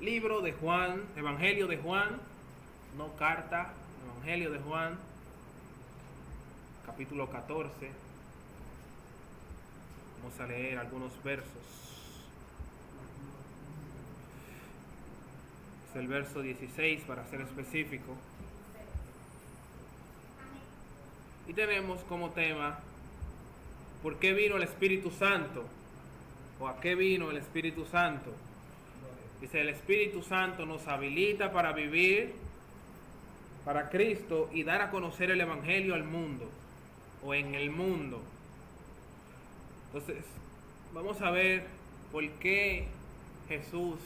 Libro de Juan, Evangelio de Juan, no carta, Evangelio de Juan, capítulo 14. Vamos a leer algunos versos. Es el verso 16 para ser específico. Y tenemos como tema, ¿por qué vino el Espíritu Santo? ¿O a qué vino el Espíritu Santo? Dice, el Espíritu Santo nos habilita para vivir para Cristo y dar a conocer el Evangelio al mundo, o en el mundo. Entonces, vamos a ver por qué Jesús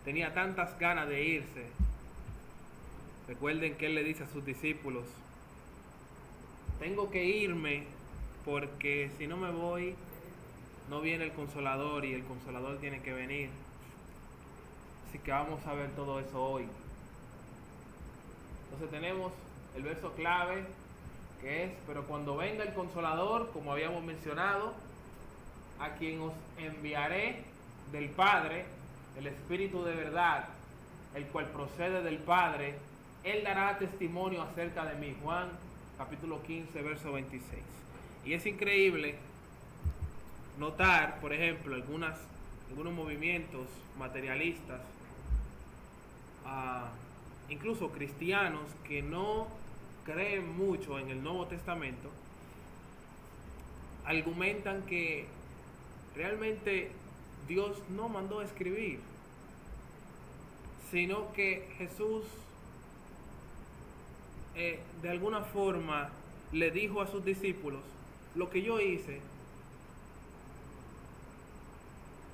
tenía tantas ganas de irse. Recuerden que Él le dice a sus discípulos, tengo que irme porque si no me voy, no viene el Consolador y el Consolador tiene que venir. Así que vamos a ver todo eso hoy. Entonces tenemos el verso clave que es, pero cuando venga el Consolador, como habíamos mencionado, a quien os enviaré del Padre, el Espíritu de verdad, el cual procede del Padre, Él dará testimonio acerca de mí. Juan capítulo 15, verso 26. Y es increíble notar, por ejemplo, algunos movimientos materialistas, incluso cristianos que no creen mucho en el Nuevo Testamento, argumentan que realmente Dios no mandó a escribir, sino que Jesús de alguna forma le dijo a sus discípulos, lo que yo hice,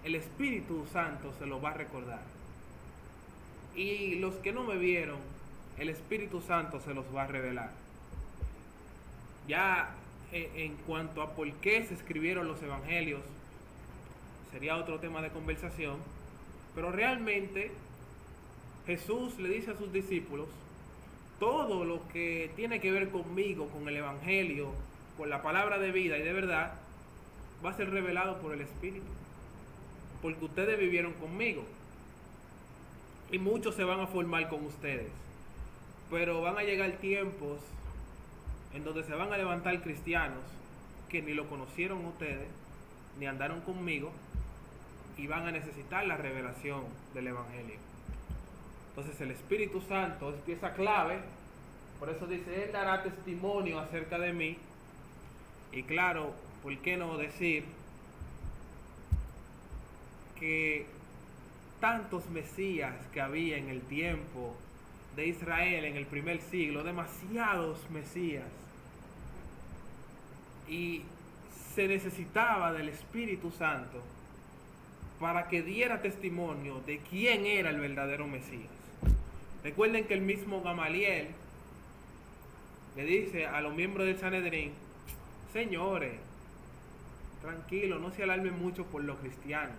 el Espíritu Santo se lo va a recordar. Y los que no me vieron, el Espíritu Santo se los va a revelar. Ya en cuanto a por qué se escribieron los evangelios, sería otro tema de conversación, pero realmente Jesús le dice a sus discípulos, todo lo que tiene que ver conmigo, con el evangelio, con la palabra de vida y de verdad, va a ser revelado por el Espíritu, porque ustedes vivieron conmigo y muchos se van a formar con ustedes, pero van a llegar tiempos en donde se van a levantar cristianos que ni lo conocieron ustedes, ni andaron conmigo, y van a necesitar la revelación del Evangelio. Entonces el Espíritu Santo es pieza clave, por eso dice, Él dará testimonio acerca de mí. Y claro, ¿por qué no decir que tantos mesías que había en el tiempo de Israel en el primer siglo, demasiados mesías, y se necesitaba del Espíritu Santo para que diera testimonio de quién era el verdadero Mesías? Recuerden que el mismo Gamaliel le dice a los miembros del Sanedrín, señores, tranquilo, no se alarmen mucho por los cristianos.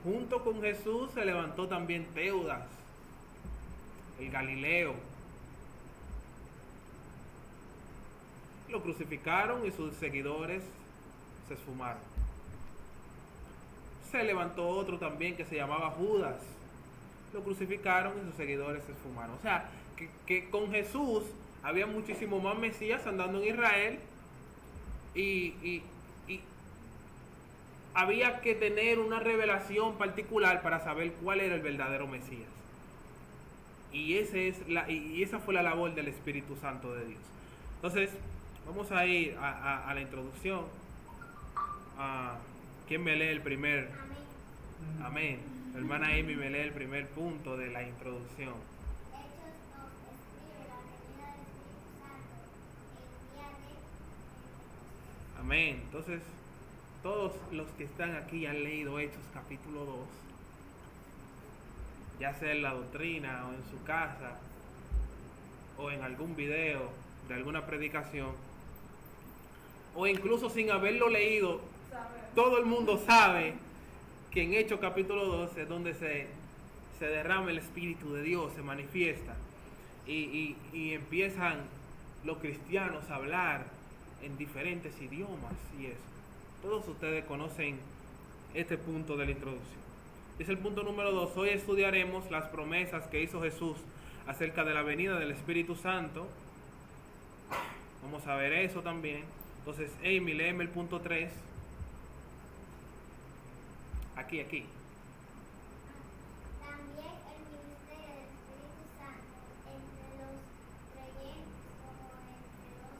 Junto con Jesús se levantó también Teudas, el Galileo. Lo crucificaron y sus seguidores se esfumaron. Se levantó otro también que se llamaba Judas. Lo crucificaron y sus seguidores se esfumaron. O sea, que con Jesús había muchísimo más mesías andando en Israel y había que tener una revelación particular para saber cuál era el verdadero Mesías. Y esa fue la labor del Espíritu Santo de Dios. Entonces, vamos a ir a la introducción. ¿Quién me lee el primer? Amén. La hermana Amy me lee el primer punto de la introducción. Hechos nos describe la venida del Espíritu Santo, el día de Pentecostés. Amén. Entonces, todos los que están aquí han leído Hechos capítulo 2, ya sea en la doctrina o en su casa o en algún video de alguna predicación, o incluso sin haberlo leído, todo el mundo sabe que en Hechos capítulo 2 es donde se derrama el Espíritu de Dios, se manifiesta y empiezan los cristianos a hablar en diferentes idiomas y eso. Todos ustedes conocen este punto de la introducción. Dice el punto número 2, hoy estudiaremos las promesas que hizo Jesús acerca de la venida del Espíritu Santo. Vamos a ver eso también. Entonces, Amy, léeme el punto 3. Aquí. También el ministerio del Espíritu Santo entre los creyentes como entre los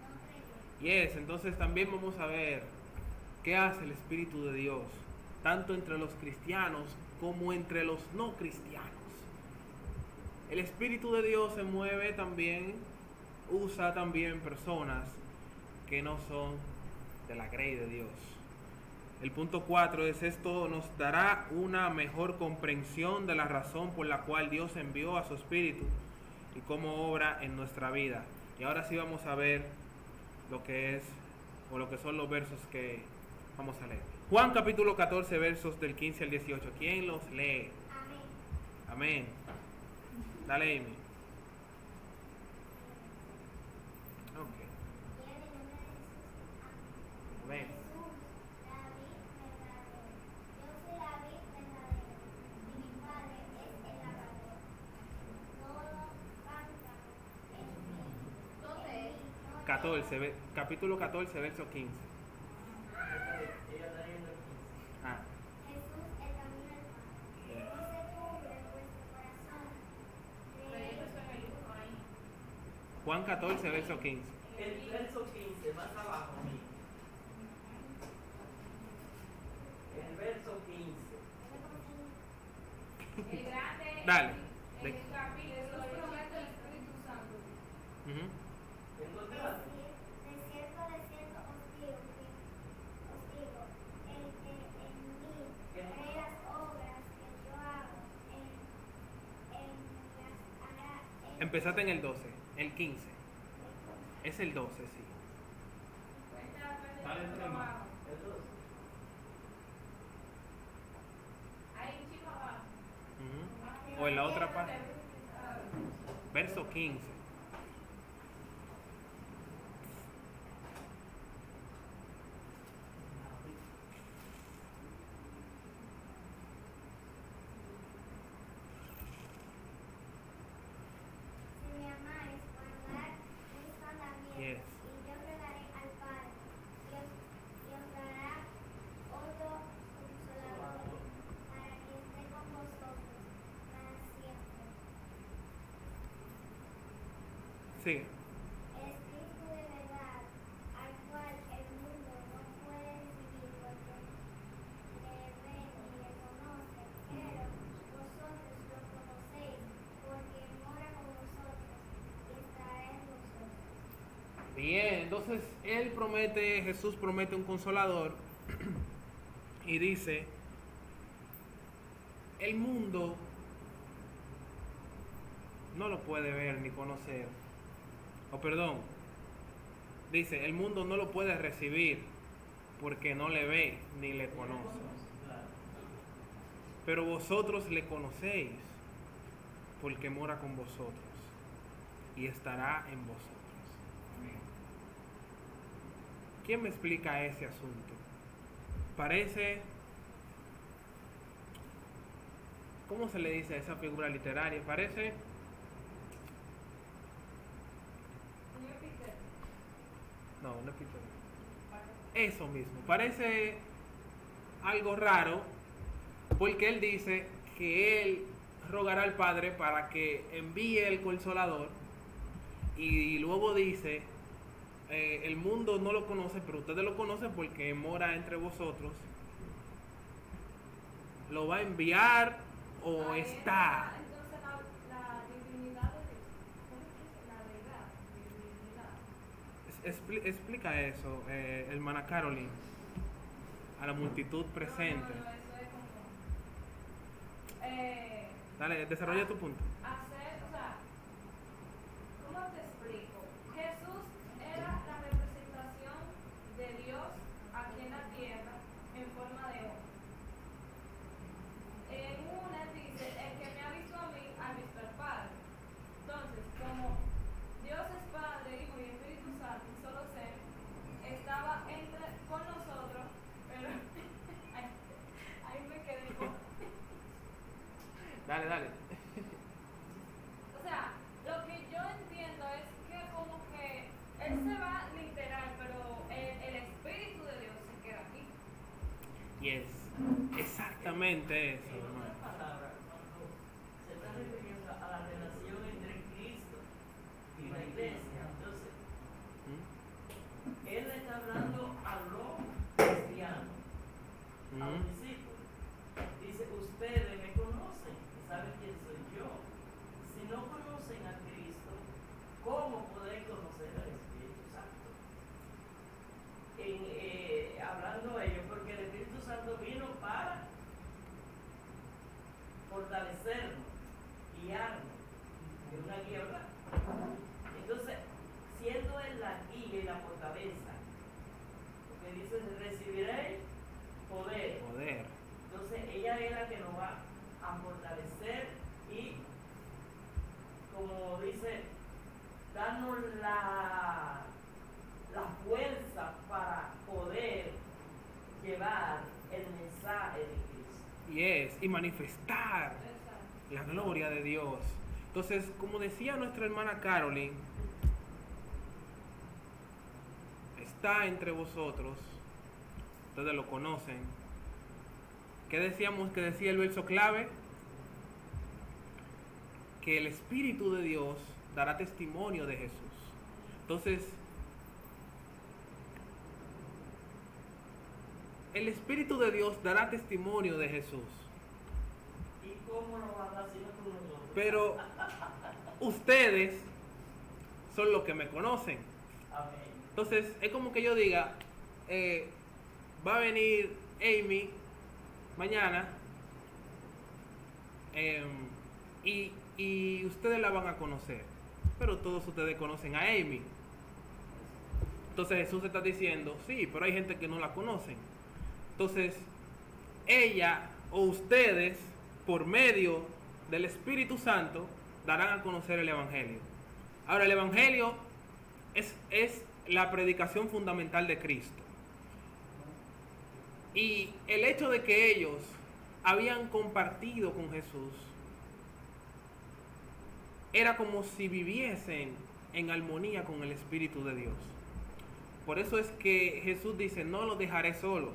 no creyentes. Entonces también vamos a ver qué hace el Espíritu de Dios, tanto entre los cristianos como entre los no cristianos. El Espíritu de Dios se mueve también, usa también personas que no son de la grey de Dios. El punto 4 es: esto nos dará una mejor comprensión de la razón por la cual Dios envió a su Espíritu y cómo obra en nuestra vida. Y ahora sí vamos a ver lo que son los versos que vamos a leer. Juan capítulo 14, versos del 15 al 18. ¿Quién los lee? Amén. Amén. Dale, Amy. Ok. Y en el nombre de Jesús. Amén. Jesús, la vid verdadera. Yo soy la vid verdadera, y mi Padre es el labrador. Todo cántaro en mí. ¿Dónde es? 14, capítulo 14, verso 15. Ah, Jesús, el camino al Padre. No se cubre vuestro corazón. Pero eso en el 1 ahí. Juan 14, verso 15. El verso 15, más abajo, mira. El verso 15. El grande. Dale. En el capítulo promete el Espíritu Santo. Ujú. Encontraste. De cierto os digo, el que en mí ve las obras que yo hago, en las hará él. Empezaste en el 12, el 15. Es el 12, sí. Dale entre más. El 12. Ahí un chico abajo. Ujú. O en la otra parte. Verso 15. Si me amáis, guardad mis mandamientos, Yes. y yo rogaré al Padre, y os dará otro consolador, para que esté con vosotros para siempre. Sigue. El Espíritu de verdad, al cual el mundo no puede recibir porque le ve ni le conoce, pero vosotros lo conocéis, porque mora con vosotros y estará en vosotros. Bien, entonces Jesús promete un consolador y dice, el mundo no lo puede ver ni conocer. Dice, el mundo no lo puede recibir porque no le ve ni le conoce. Claro. Pero vosotros le conocéis porque mora con vosotros y estará en vosotros. ¿Quién me explica ese asunto? Parece, ¿cómo se le dice a esa figura literaria? Parece, Señor Peter. no es Peter. Eso mismo, parece algo raro porque él dice que él rogará al Padre para que envíe el consolador y luego dice, el mundo no lo conoce, pero ustedes lo conocen porque mora entre vosotros. ¿Lo va a enviar o está? Entonces la divinidad de Dios. ¿Cómo es que la deidad? Divinidad. Explica eso, hermana Caroline, a la multitud presente. No, eso es como. Dale, desarrolla tu punto. Hacer, o sea, ¿cómo te explico? Jesús era la representación de Dios aquí en la tierra en forma de hombre. En una dice, el que me ha visto a mí, ha visto al Padre. Entonces, como Dios es Padre, Hijo y Espíritu Santo, un solo ser, estaba con nosotros, pero ahí me quedé con Dale, dale. O sea, lo que yo entiendo es que como que él se va literal, pero el Espíritu de Dios se queda aquí. Y es exactamente eso, En hermano. otras palabras, cuando se está refiriendo a la relación entre Cristo y la iglesia, entonces ¿Mm? él le está hablando a los cristianos, a los ¿Mm? discípulos. Dice, ustedes me conocen y saben quién soy yo. Si no conocen a Cristo, ¿cómo podéis conocer al Espíritu Santo? Hablando de ello, porque el Espíritu Santo vino para fortalecernos, guiarnos, es una guía, ¿verdad? Entonces, siendo Él la guía y la fortaleza, porque dice, recibiréis poder. Poder. Entonces, ella es la que nos va a fortalecer y, como dice, darnos la fuerza para poder llevar el mensaje de Cristo. Y manifestar Exacto. la gloria de Dios. Entonces, como decía nuestra hermana Caroline, está entre vosotros, ustedes lo conocen. ¿Qué decíamos que decía el verso clave? Que el Espíritu de Dios dará testimonio de Jesús. Entonces, el Espíritu de Dios dará testimonio de Jesús. ¿Y cómo lo van a hacer con nosotros? Pero ustedes son los que me conocen. Amén. Entonces, es como que yo diga, va a venir Amy mañana y ustedes la van a conocer. Pero todos ustedes conocen a Amy. Entonces Jesús está diciendo, sí, pero hay gente que no la conocen. Entonces, ella o ustedes, por medio del Espíritu Santo, darán a conocer el Evangelio. Ahora, el Evangelio es la predicación fundamental de Cristo. Y el hecho de que ellos habían compartido con Jesús era como si viviesen en armonía con el Espíritu de Dios. Por eso es que Jesús dice, no los dejaré solos.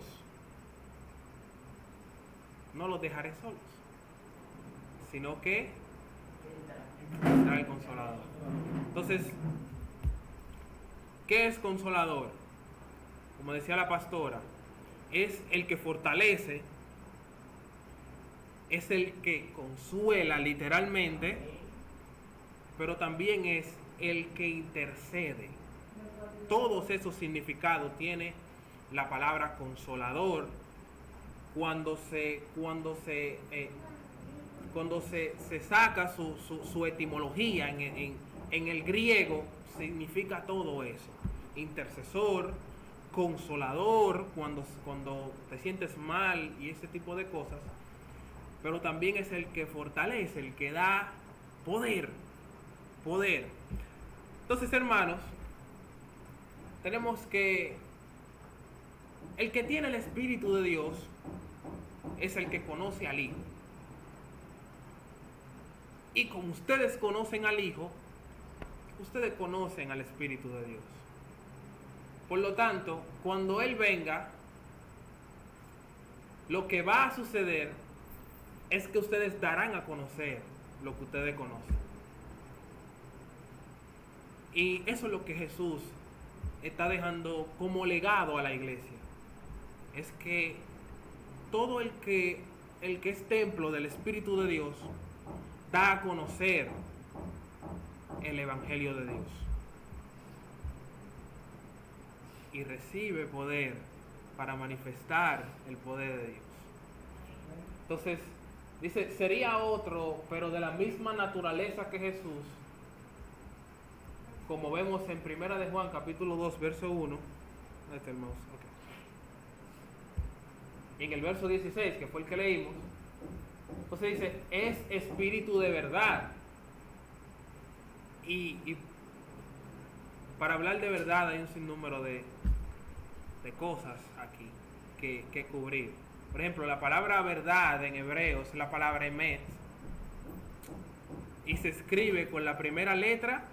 No los dejaré solos, sino que vendrá el Consolador. Entonces, ¿qué es Consolador? Como decía la pastora, es el que fortalece, es el que consuela literalmente, pero también es el que intercede. Todos esos significados tiene la palabra consolador cuando se saca su etimología en el griego, significa todo eso. Intercesor, consolador, cuando te sientes mal y ese tipo de cosas, pero también es el que fortalece, el que da poder. Entonces, hermanos, tenemos que el que tiene el Espíritu de Dios es el que conoce al Hijo. Y como ustedes conocen al Hijo, ustedes conocen al Espíritu de Dios. Por lo tanto, cuando Él venga, lo que va a suceder es que ustedes darán a conocer lo que ustedes conocen. Y eso es lo que Jesús está dejando como legado a la iglesia. Es que todo el que es templo del Espíritu de Dios da a conocer el Evangelio de Dios y recibe poder para manifestar el poder de Dios. Entonces, dice, sería otro, pero de la misma naturaleza que Jesús, como vemos en 1 de Juan, capítulo 2, verso 1. Ahí está el mouse, okay. Y en el verso 16, que fue el que leímos, entonces dice, es espíritu de verdad. Y para hablar de verdad hay un sinnúmero de cosas aquí que cubrir. Por ejemplo, la palabra verdad en hebreo es la palabra emet, y se escribe con la primera letra,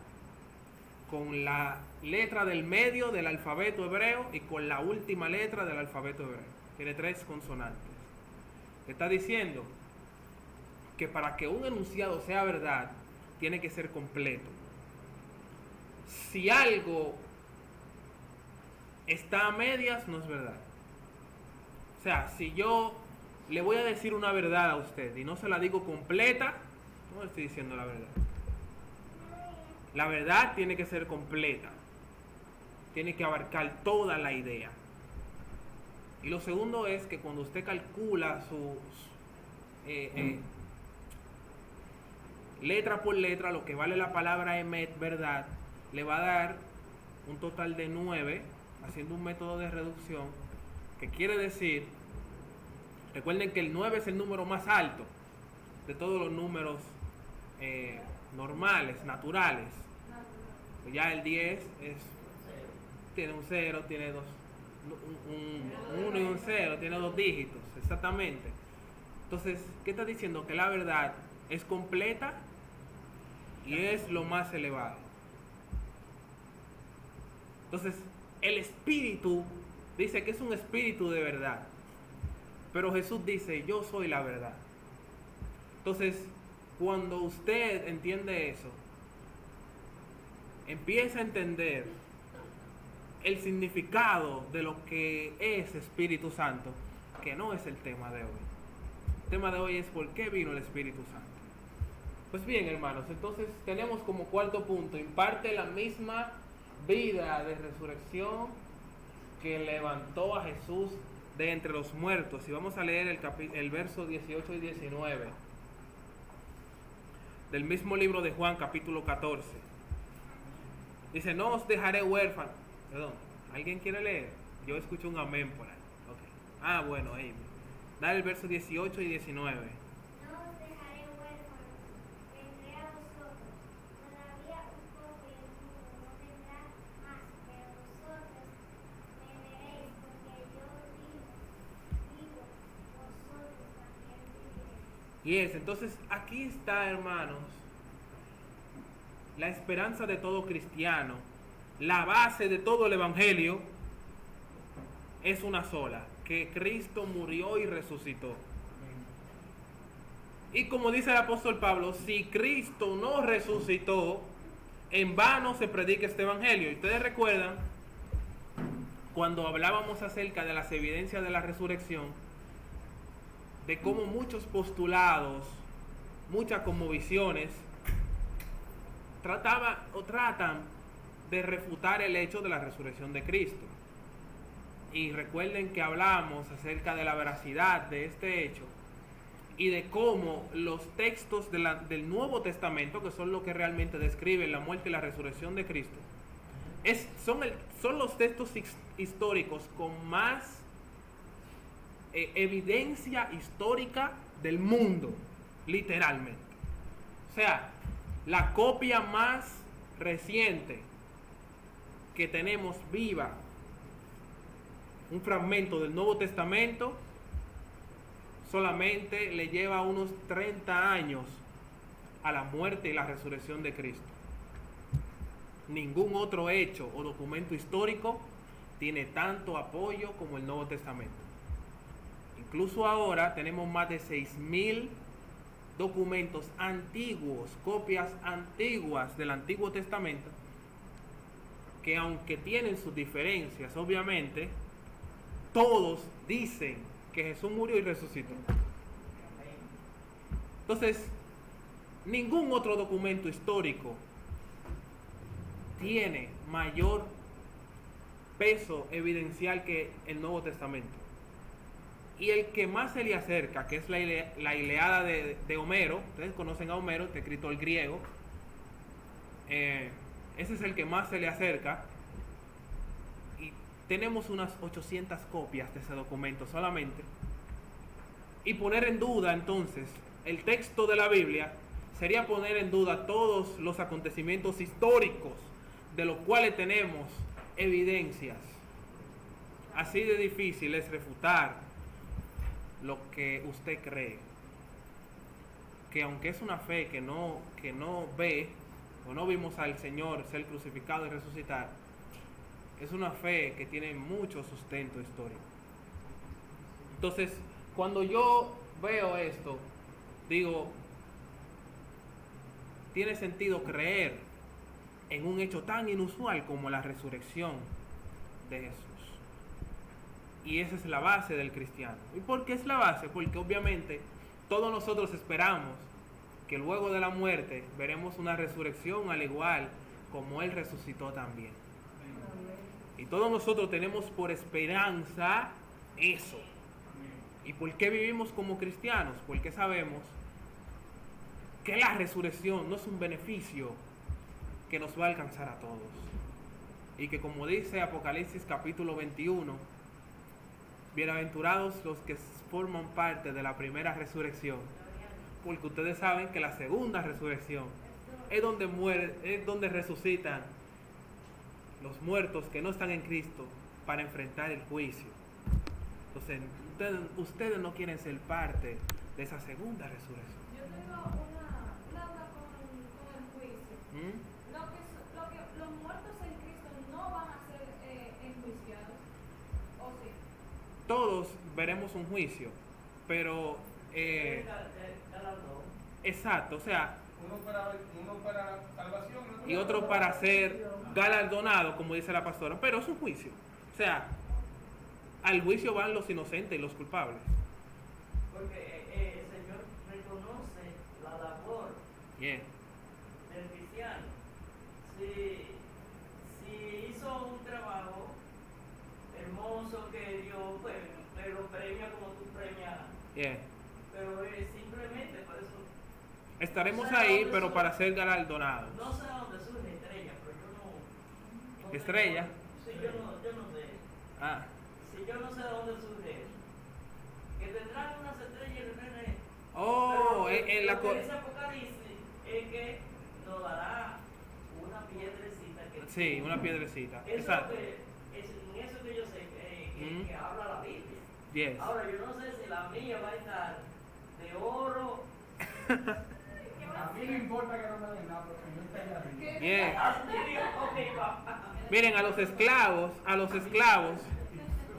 con la letra del medio del alfabeto hebreo y con la última letra del alfabeto hebreo. Tiene 3 consonantes. Está diciendo que para que un enunciado sea verdad, tiene que ser completo. Si algo está a medias, no es verdad. O sea, si yo le voy a decir una verdad a usted y no se la digo completa, no le estoy diciendo la verdad. La verdad tiene que ser completa. Tiene que abarcar toda la idea. Y lo segundo es que cuando usted calcula sus letra por letra, lo que vale la palabra emet, verdad, le va a dar un total de 9, haciendo un método de reducción, que quiere decir, recuerden que el 9 es el número más alto de todos los números normales, naturales. Pues ya el 10 tiene un 0, tiene un 1 y un 0, tiene 2 dígitos, exactamente. Entonces, ¿qué está diciendo? Que la verdad es completa y es lo más elevado. Entonces, el espíritu dice que es un espíritu de verdad, pero Jesús dice, yo soy la verdad. Entonces, cuando usted entiende eso, empieza a entender el significado de lo que es Espíritu Santo, que no es el tema de hoy. El tema de hoy es por qué vino el Espíritu Santo. Pues bien, hermanos, entonces tenemos como cuarto punto, imparte la misma vida de resurrección que levantó a Jesús de entre los muertos. Y vamos a leer el verso 18 y 19 del mismo libro de Juan, capítulo 14. Dice, no os dejaré huérfanos. Perdón, ¿alguien quiere leer? Yo escucho un amén por ahí. Okay. Ah, bueno, ahí. Dale el verso 18 y 19. No os dejaré huérfanos, vendré a vosotros. Todavía un poco y el mundo no vendrá más, pero vosotros me veréis, porque yo vivo, vosotros también viviréis. Y es, entonces aquí está, hermanos, la esperanza de todo cristiano, la base de todo el evangelio es una sola, que Cristo murió y resucitó. Y como dice el apóstol Pablo, si Cristo no resucitó, en vano se predica este evangelio. Y ustedes recuerdan cuando hablábamos acerca de las evidencias de la resurrección, de cómo muchos postulados, muchas cosmovisiones tratan de refutar el hecho de la resurrección de Cristo. Y recuerden que hablamos acerca de la veracidad de este hecho y de cómo los textos del Nuevo Testamento, que son lo que realmente describen la muerte y la resurrección de Cristo, son los textos históricos con más evidencia histórica del mundo, literalmente. O sea, la copia más reciente que tenemos viva, un fragmento del Nuevo Testamento, solamente le lleva unos 30 años a la muerte y la resurrección de Cristo. Ningún otro hecho o documento histórico tiene tanto apoyo como el Nuevo Testamento. Incluso ahora tenemos más de 6,000 documentos antiguos, copias antiguas del Antiguo Testamento, que aunque tienen sus diferencias, obviamente, todos dicen que Jesús murió y resucitó. Entonces, ningún otro documento histórico tiene mayor peso evidencial que el Nuevo Testamento. Y el que más se le acerca, que es la Ilíada de Homero, ustedes conocen a Homero, este escritor griego, ese es el que más se le acerca, y tenemos unas 800 copias de ese documento solamente. Y poner en duda entonces el texto de la Biblia sería poner en duda todos los acontecimientos históricos de los cuales tenemos evidencias. Así de difícil es refutar lo que usted cree. que aunque es una fe que no ve o no vimos al Señor ser crucificado y resucitar, es una fe que tiene mucho sustento histórico. Entonces, cuando yo veo esto, digo, tiene sentido creer en un hecho tan inusual como la resurrección de Jesús. Y esa es la base del cristiano. ¿Y por qué es la base? Porque obviamente todos nosotros esperamos que luego de la muerte veremos una resurrección al igual como Él resucitó también. Y todos nosotros tenemos por esperanza eso. ¿Y por qué vivimos como cristianos? Porque sabemos que la resurrección no es un beneficio que nos va a alcanzar a todos. Y que como dice Apocalipsis capítulo 21, bienaventurados los que forman parte de la primera resurrección, porque ustedes saben que la segunda resurrección es donde resucitan los muertos que no están en Cristo para enfrentar el juicio. Entonces, ustedes no quieren ser parte de esa segunda resurrección. Yo tengo una duda con el juicio. Los muertos en Cristo no van a ser enjuiciados, ¿o sí? Todos veremos un juicio, pero exacto, o sea, uno para salvación y otro para ser galardonado, como dice la pastora, pero es un juicio. O sea, al juicio van los inocentes y los culpables. Porque el Señor reconoce la labor Yeah. del cristiano. Si hizo un trabajo hermoso que Dios pues, lo premia como tú premias, Yeah. pero simplemente por eso. Estaremos O sea, ahí, ¿dónde pero surge? para ser galardonados. No sé dónde surge estrella, pero yo no ¿Estrella? Sí, yo no sé. Ah, Si yo no sé de dónde surge eso. Que tendrán unas estrellas de René. oh, Pero en la lo que dice Apocalipsis es que nos dará una piedrecita que sí, una piedrecita. eso Exacto. en eso que yo sé que habla la Biblia. Yes. Ahora yo no sé si la mía va a estar de oro. A mí no importa que no me den nada, porque yo estoy arriba. Yes. Así digo, ok, va. Miren, a los esclavos,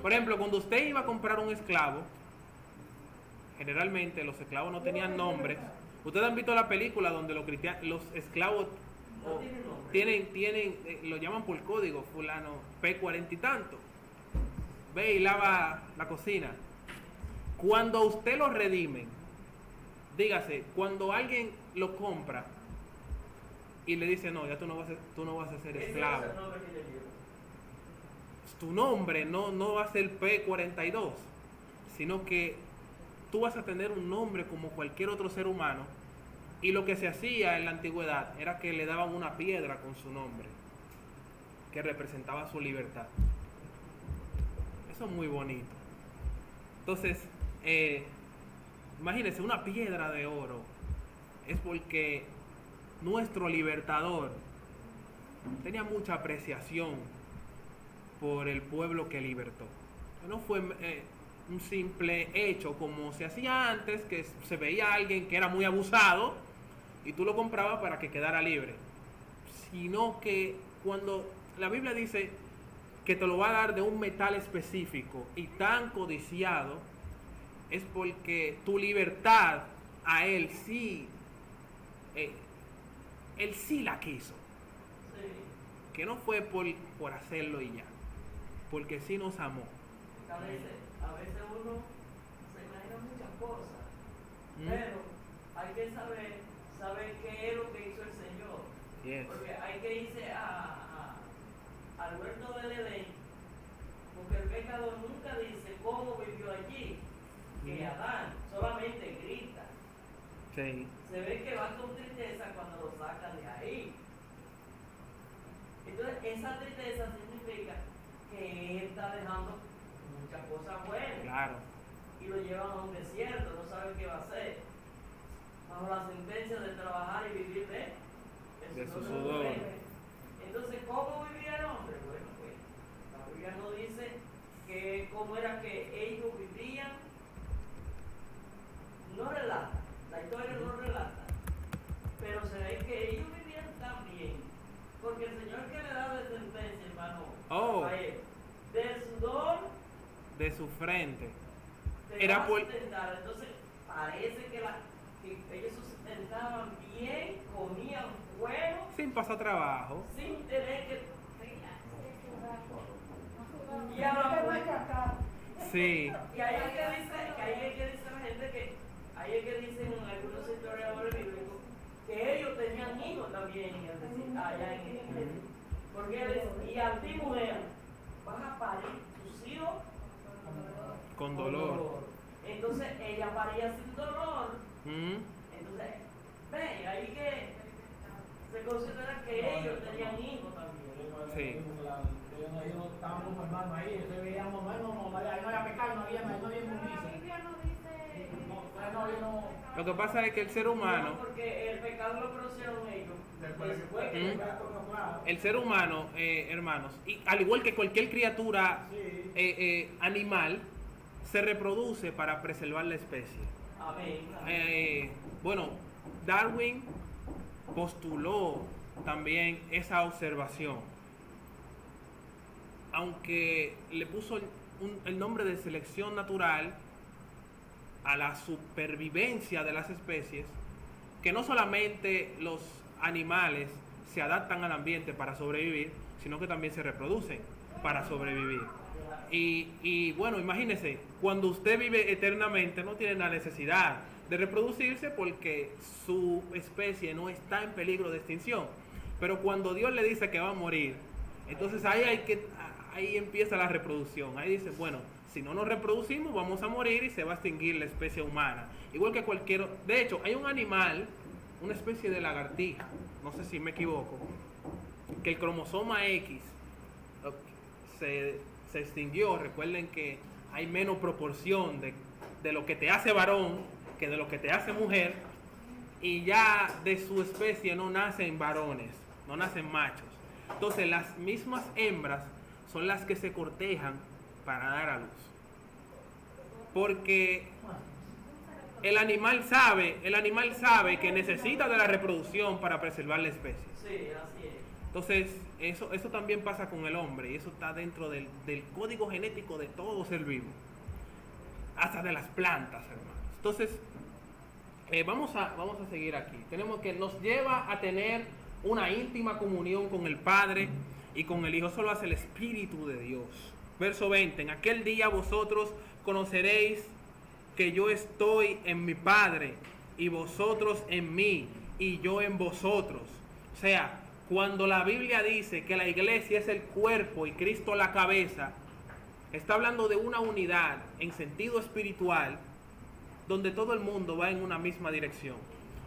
por ejemplo, cuando usted iba a comprar un esclavo, generalmente los esclavos no tenían nombres. Ustedes han visto la película donde los esclavos No tiene nombre. tienen lo llaman por código, fulano P40 y tanto. Ve y lava la cocina. Cuando a usted lo redimen, dígase, cuando alguien lo compra y le dice, no, ya tú no vas a ser Ese esclavo. es el nombre que yo llevo. Tu nombre no va a ser P42, sino que tú vas a tener un nombre como cualquier otro ser humano. Y lo que se hacía en la antigüedad era que le daban una piedra con su nombre, que representaba su libertad. Eso es muy bonito. Entonces, imagínense, una piedra de oro es porque nuestro libertador tenía mucha apreciación por el pueblo que libertó. No fue un simple hecho como se hacía antes, que se veía a alguien que era muy abusado y tú lo comprabas para que quedara libre, sino que cuando la Biblia dice que te lo va a dar de un metal específico y tan codiciado, es porque tu libertad a él sí la quiso, Sí. que no fue por hacerlo y ya, porque sí nos amó. A veces uno se imagina muchas cosas, Mm. pero hay que saber qué es lo que hizo el Señor. Yes. Porque hay que irse al huerto del Edén, porque el pecador nunca dice cómo vivió allí, que Adán solamente grita. Sí. Se ve que va con tristeza cuando lo sacan de ahí. Entonces, esa tristeza significa que él está dejando muchas cosas buenas. Claro. Y lo llevan a un desierto, no saben qué va a hacer. Bajo la sentencia de trabajar y vivir De su sudor. Entonces, ¿cómo vivía el hombre? Bueno, pues la Biblia no dice que cómo era que ellos vivían. No relata, la historia no relata, de su frente. Te Era va a por- sustentar. Entonces, parece que ellos sustentaban bien, comían bueno, Sin pasar trabajo. sin tener que. Y Ya a la no hay que atar. Sí. Y ahí es que dice la gente que, ahí es que dicen algunos historiadores bíblicos que ellos tenían hijos también allá en Egipto. Porque y a ti mujer, vas a parir tus hijos Con dolor. Entonces ella paría sin dolor. ¿Mm? Entonces, ve, ahí que se considera que ellos tenían hijos también. Sí. Ellos estaban hermanos ahí, entonces veíamos, ahí no había pecado, no había La inmundicia. Biblia no dice. Lo que pasa es que el ser humano, No, porque el pecado lo conocieron ellos. Después que ¿Mm? llegaron. el ser humano, hermanos, y al igual que cualquier criatura animal, se reproduce para preservar la especie. Amén. Bueno, Darwin postuló también esa observación, aunque le puso el nombre de selección natural a la supervivencia de las especies, que no solamente los animales se adaptan al ambiente para sobrevivir, sino que también se reproducen para sobrevivir. Y bueno, imagínese, cuando usted vive eternamente no tiene la necesidad de reproducirse porque su especie no está en peligro de extinción. Pero cuando Dios le dice que va a morir, entonces ahí empieza la reproducción. Ahí dice, bueno, si no nos reproducimos vamos a morir y se va a extinguir la especie humana. Igual que cualquier... De hecho, hay un animal, una especie de lagartija, no sé si me equivoco, que el cromosoma X se extinguió. Recuerden que hay menos proporción de lo que te hace varón que de lo que te hace mujer, y ya de su especie no nacen varones, no nacen machos. Entonces las mismas hembras son las que se cortejan para dar a luz, porque el animal sabe que necesita de la reproducción para preservar la especie. Sí, así es. Entonces, eso también pasa con el hombre, y eso está dentro del código genético de todo ser vivo, hasta de las plantas, hermanos. Entonces, vamos a seguir aquí. Tenemos que nos lleva a tener una íntima comunión con el Padre y con el Hijo. Eso lo hace el Espíritu de Dios. Verso 20, en aquel día vosotros conoceréis que yo estoy en mi Padre, y vosotros en mí, y yo en vosotros. O sea, cuando la Biblia dice que la iglesia es el cuerpo y Cristo la cabeza, está hablando de una unidad en sentido espiritual, donde todo el mundo va en una misma dirección.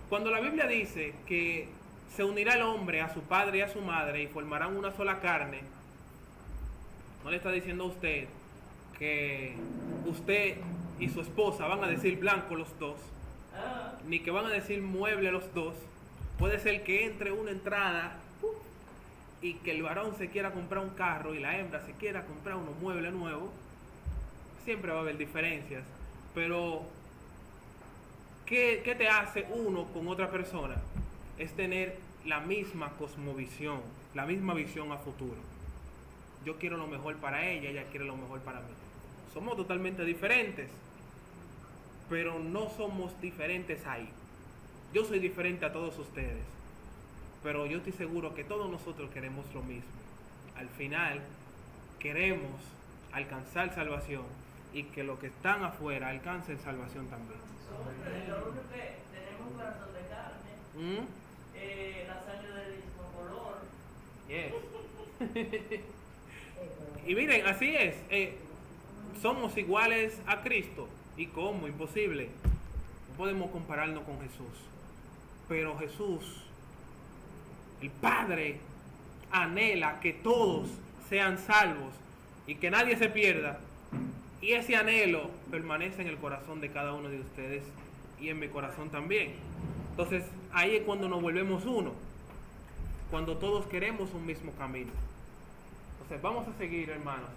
Cuando la Biblia dice que se unirá el hombre a su padre y a su madre y formarán una sola carne, no le está diciendo a usted que usted y su esposa van a decir blanco los dos, ni que van a decir mueble los dos. Puede ser que entre una entrada y que el varón se quiera comprar un carro y la hembra se quiera comprar unos muebles nuevos. Siempre va a haber diferencias, pero ¿qué te hace uno con otra persona? Es tener la misma cosmovisión, la misma visión a futuro. Yo quiero lo mejor para ella, ella quiere lo mejor para mí. Somos totalmente diferentes, pero no somos diferentes ahí. Yo soy diferente a todos ustedes, pero yo estoy seguro que todos nosotros queremos lo mismo. Al final, queremos alcanzar salvación y que los que están afuera alcancen salvación también. Lo único que tenemos corazón de carne, la sangre del mismo color. Yes. Y miren, así es. Somos iguales a Cristo. ¿Y cómo? Imposible. No podemos compararnos con Jesús. Pero Jesús, el Padre, anhela que todos sean salvos y que nadie se pierda. Y ese anhelo permanece en el corazón de cada uno de ustedes y en mi corazón también. Entonces, ahí es cuando nos volvemos uno. Cuando todos queremos un mismo camino. Entonces, vamos a seguir, hermanos.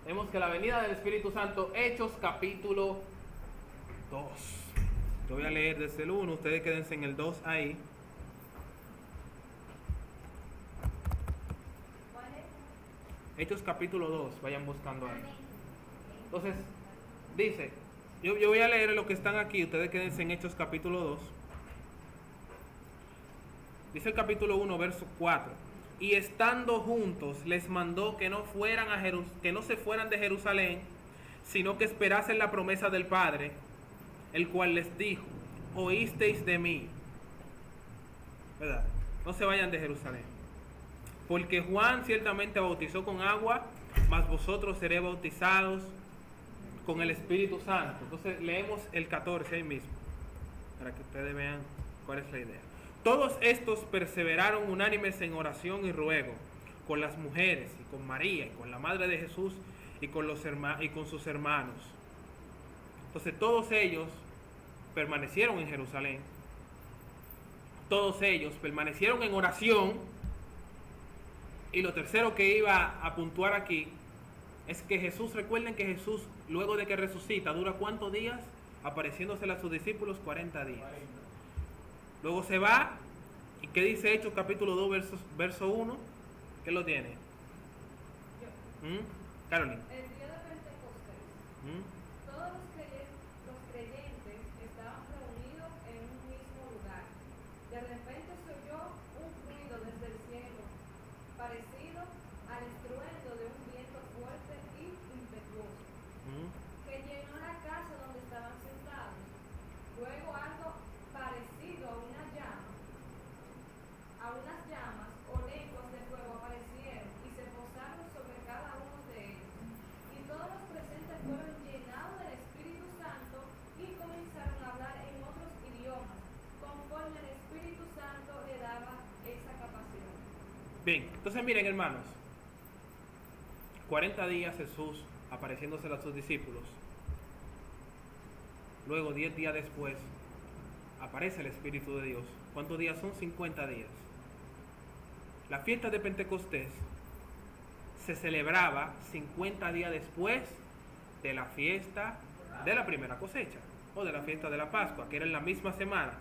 Vemos que la venida del Espíritu Santo, Hechos capítulo 2. Yo voy a leer desde el 1, ustedes quédense en el 2 ahí. Hechos capítulo 2, vayan buscando ahí. Entonces, dice, yo voy a leer lo que están aquí, ustedes quédense en Hechos capítulo 2. Dice el capítulo 1, verso 4. Y estando juntos, les mandó que no se fueran de Jerusalén, sino que esperasen la promesa del Padre, el cual les dijo: oísteis de mí, ¿verdad? No se vayan de Jerusalén, porque Juan ciertamente bautizó con agua, mas vosotros seréis bautizados con el Espíritu Santo. Entonces leemos el 14 ahí mismo, para que ustedes vean cuál es la idea. Todos estos perseveraron unánimes en oración y ruego con las mujeres y con María y con la madre de Jesús y con sus hermanos. Entonces todos ellos permanecieron en Jerusalén. Todos ellos permanecieron en oración. Y lo tercero que iba a puntuar aquí es que Jesús, recuerden que Jesús, luego de que resucita, ¿dura cuántos días? Apareciéndosele a sus discípulos, 40 días. Luego se va, ¿y qué dice Hechos capítulo 2, verso 1? ¿Qué lo tiene? Caroline. El día de Pentecostés, todos los creyentes estaban reunidos en un mismo lugar. De repente se oyó un ruido desde el cielo, parecido al estruendo de un viento fuerte y impetuoso, que llenó la casa donde estaban sentados. Luego algo parecido a unas llamas o lenguas de fuego aparecieron y se posaron sobre cada uno de ellos. Y todos los presentes fueron llenados del Espíritu Santo y comenzaron a hablar en otros idiomas, conforme el Espíritu Santo le daba esa capacidad. Bien, entonces miren, hermanos, 40 días Jesús apareciéndose a sus discípulos. Luego 10 días después aparece el Espíritu de Dios. ¿Cuántos días son? 50 días. La fiesta de Pentecostés se celebraba 50 días después de la fiesta de la primera cosecha o de la fiesta de la Pascua, que era en la misma semana.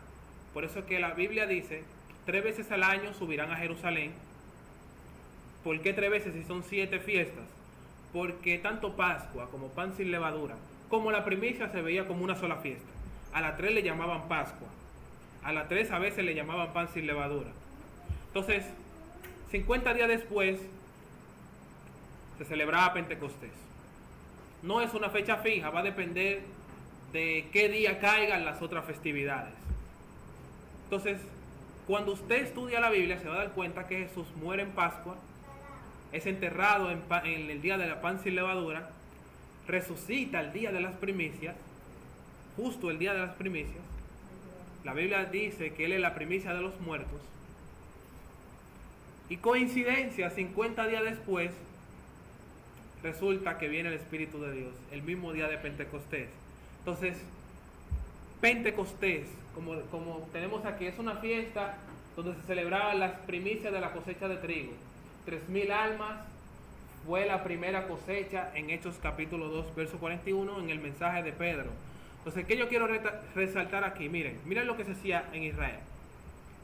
Por eso que la Biblia dice: 3 veces al año subirán a Jerusalén. ¿Por qué 3 veces si son 7 fiestas? Porque tanto Pascua como pan sin levadura, como la primicia, se veía como una sola fiesta. A la 3 le llamaban Pascua, a la 3 a veces le llamaban pan sin levadura. Entonces, 50 días después se celebraba Pentecostés. No es una fecha fija, va a depender de qué día caigan las otras festividades. Entonces, cuando usted estudia la Biblia, se va a dar cuenta que Jesús muere en Pascua, es enterrado en el día de la pan sin levadura, resucita el día de las primicias, justo el día de las primicias. La Biblia dice que Él es la primicia de los muertos. Y coincidencia, 50 días después, resulta que viene el Espíritu de Dios, el mismo día de Pentecostés. Entonces, Pentecostés, como tenemos aquí, es una fiesta donde se celebraban las primicias de la cosecha de trigo. 3,000 almas fue la primera cosecha en Hechos capítulo 2, verso 41, en el mensaje de Pedro. Entonces, ¿qué yo quiero resaltar aquí? Miren lo que se hacía en Israel.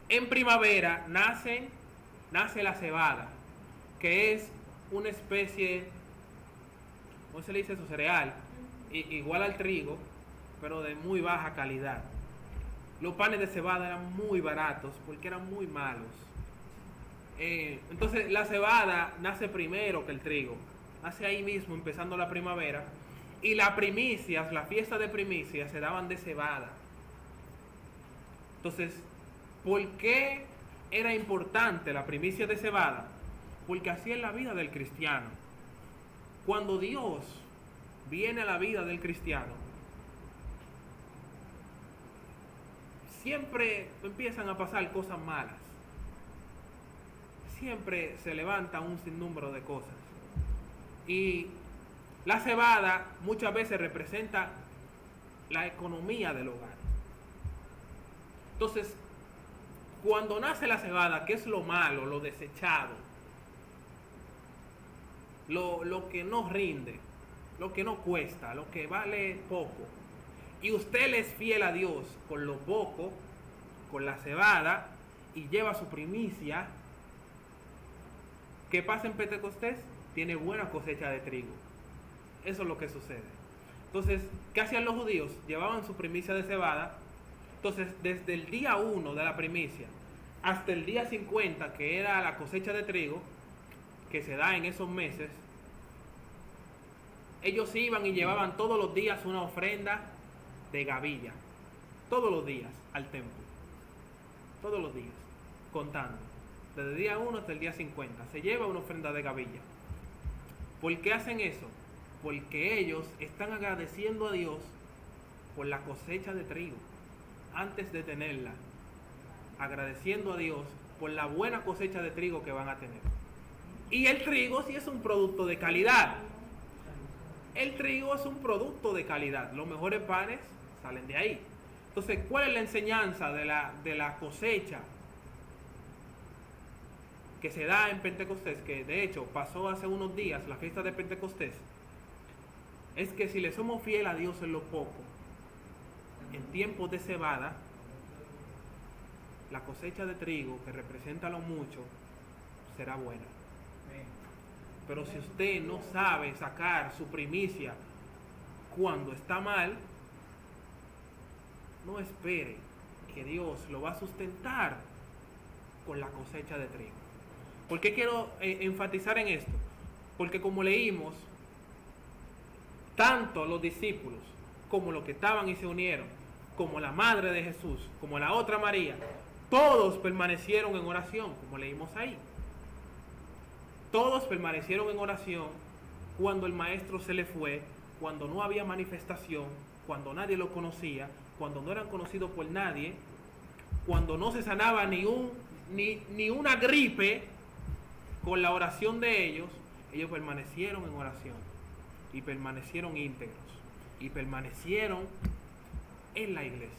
En primavera nace la cebada, que es una especie, ¿cómo se le dice eso? Cereal, igual al trigo, pero de muy baja calidad. Los panes de cebada eran muy baratos porque eran muy malos. Entonces la cebada nace primero que el trigo, nace ahí mismo empezando la primavera, y las primicias, la fiesta de primicias se daban de cebada. Entonces, ¿por qué era importante la primicia de cebada? Porque así es la vida del cristiano. Cuando Dios viene a la vida del cristiano, siempre empiezan a pasar cosas malas. Siempre se levanta un sinnúmero de cosas. Y la cebada muchas veces representa la economía del hogar. Entonces, cuando nace la cebada, ¿qué es lo malo, lo desechado? Lo que no rinde, lo que no cuesta, lo que vale poco. Y usted le es fiel a Dios con lo poco, con la cebada, y lleva su primicia. ¿Qué pasa en Pentecostés? tiene buena cosecha de trigo. Eso es lo que sucede. Entonces, ¿qué hacían los judíos? Llevaban su primicia de cebada. Entonces, desde el día 1 de la primicia hasta el día 50, que era la cosecha de trigo, que se da en esos meses, ellos iban y llevaban todos los días una ofrenda de gavilla. Todos los días al templo. Todos los días, contando. Desde el día 1 hasta el día 50. Se lleva una ofrenda de gavilla. ¿Por qué hacen eso? Porque ellos están agradeciendo a Dios por la cosecha de trigo antes de tenerla. Agradeciendo a Dios por la buena cosecha de trigo que van a tener. Y el trigo sí es un producto de calidad. El trigo es un producto de calidad. Los mejores panes salen de ahí. Entonces, ¿cuál es la enseñanza de la cosecha que se da en Pentecostés? Que de hecho pasó hace unos días, la fiesta de Pentecostés. Es que si le somos fieles a Dios en lo poco, en tiempos de cebada, la cosecha de trigo, que representa lo mucho, será buena. Pero si usted no sabe sacar su primicia cuando está mal, no espere que Dios lo va a sustentar con la cosecha de trigo. ¿Por qué quiero enfatizar en esto? Porque como leímos, tanto los discípulos como los que estaban y se unieron, como la madre de Jesús, como la otra María, todos permanecieron en oración, como leímos ahí. Todos permanecieron en oración cuando el maestro se le fue, cuando no había manifestación, cuando nadie lo conocía, cuando no eran conocidos por nadie, cuando no se sanaba ni una gripe con la oración de ellos. Ellos permanecieron en oración y permanecieron íntegros y permanecieron en la iglesia.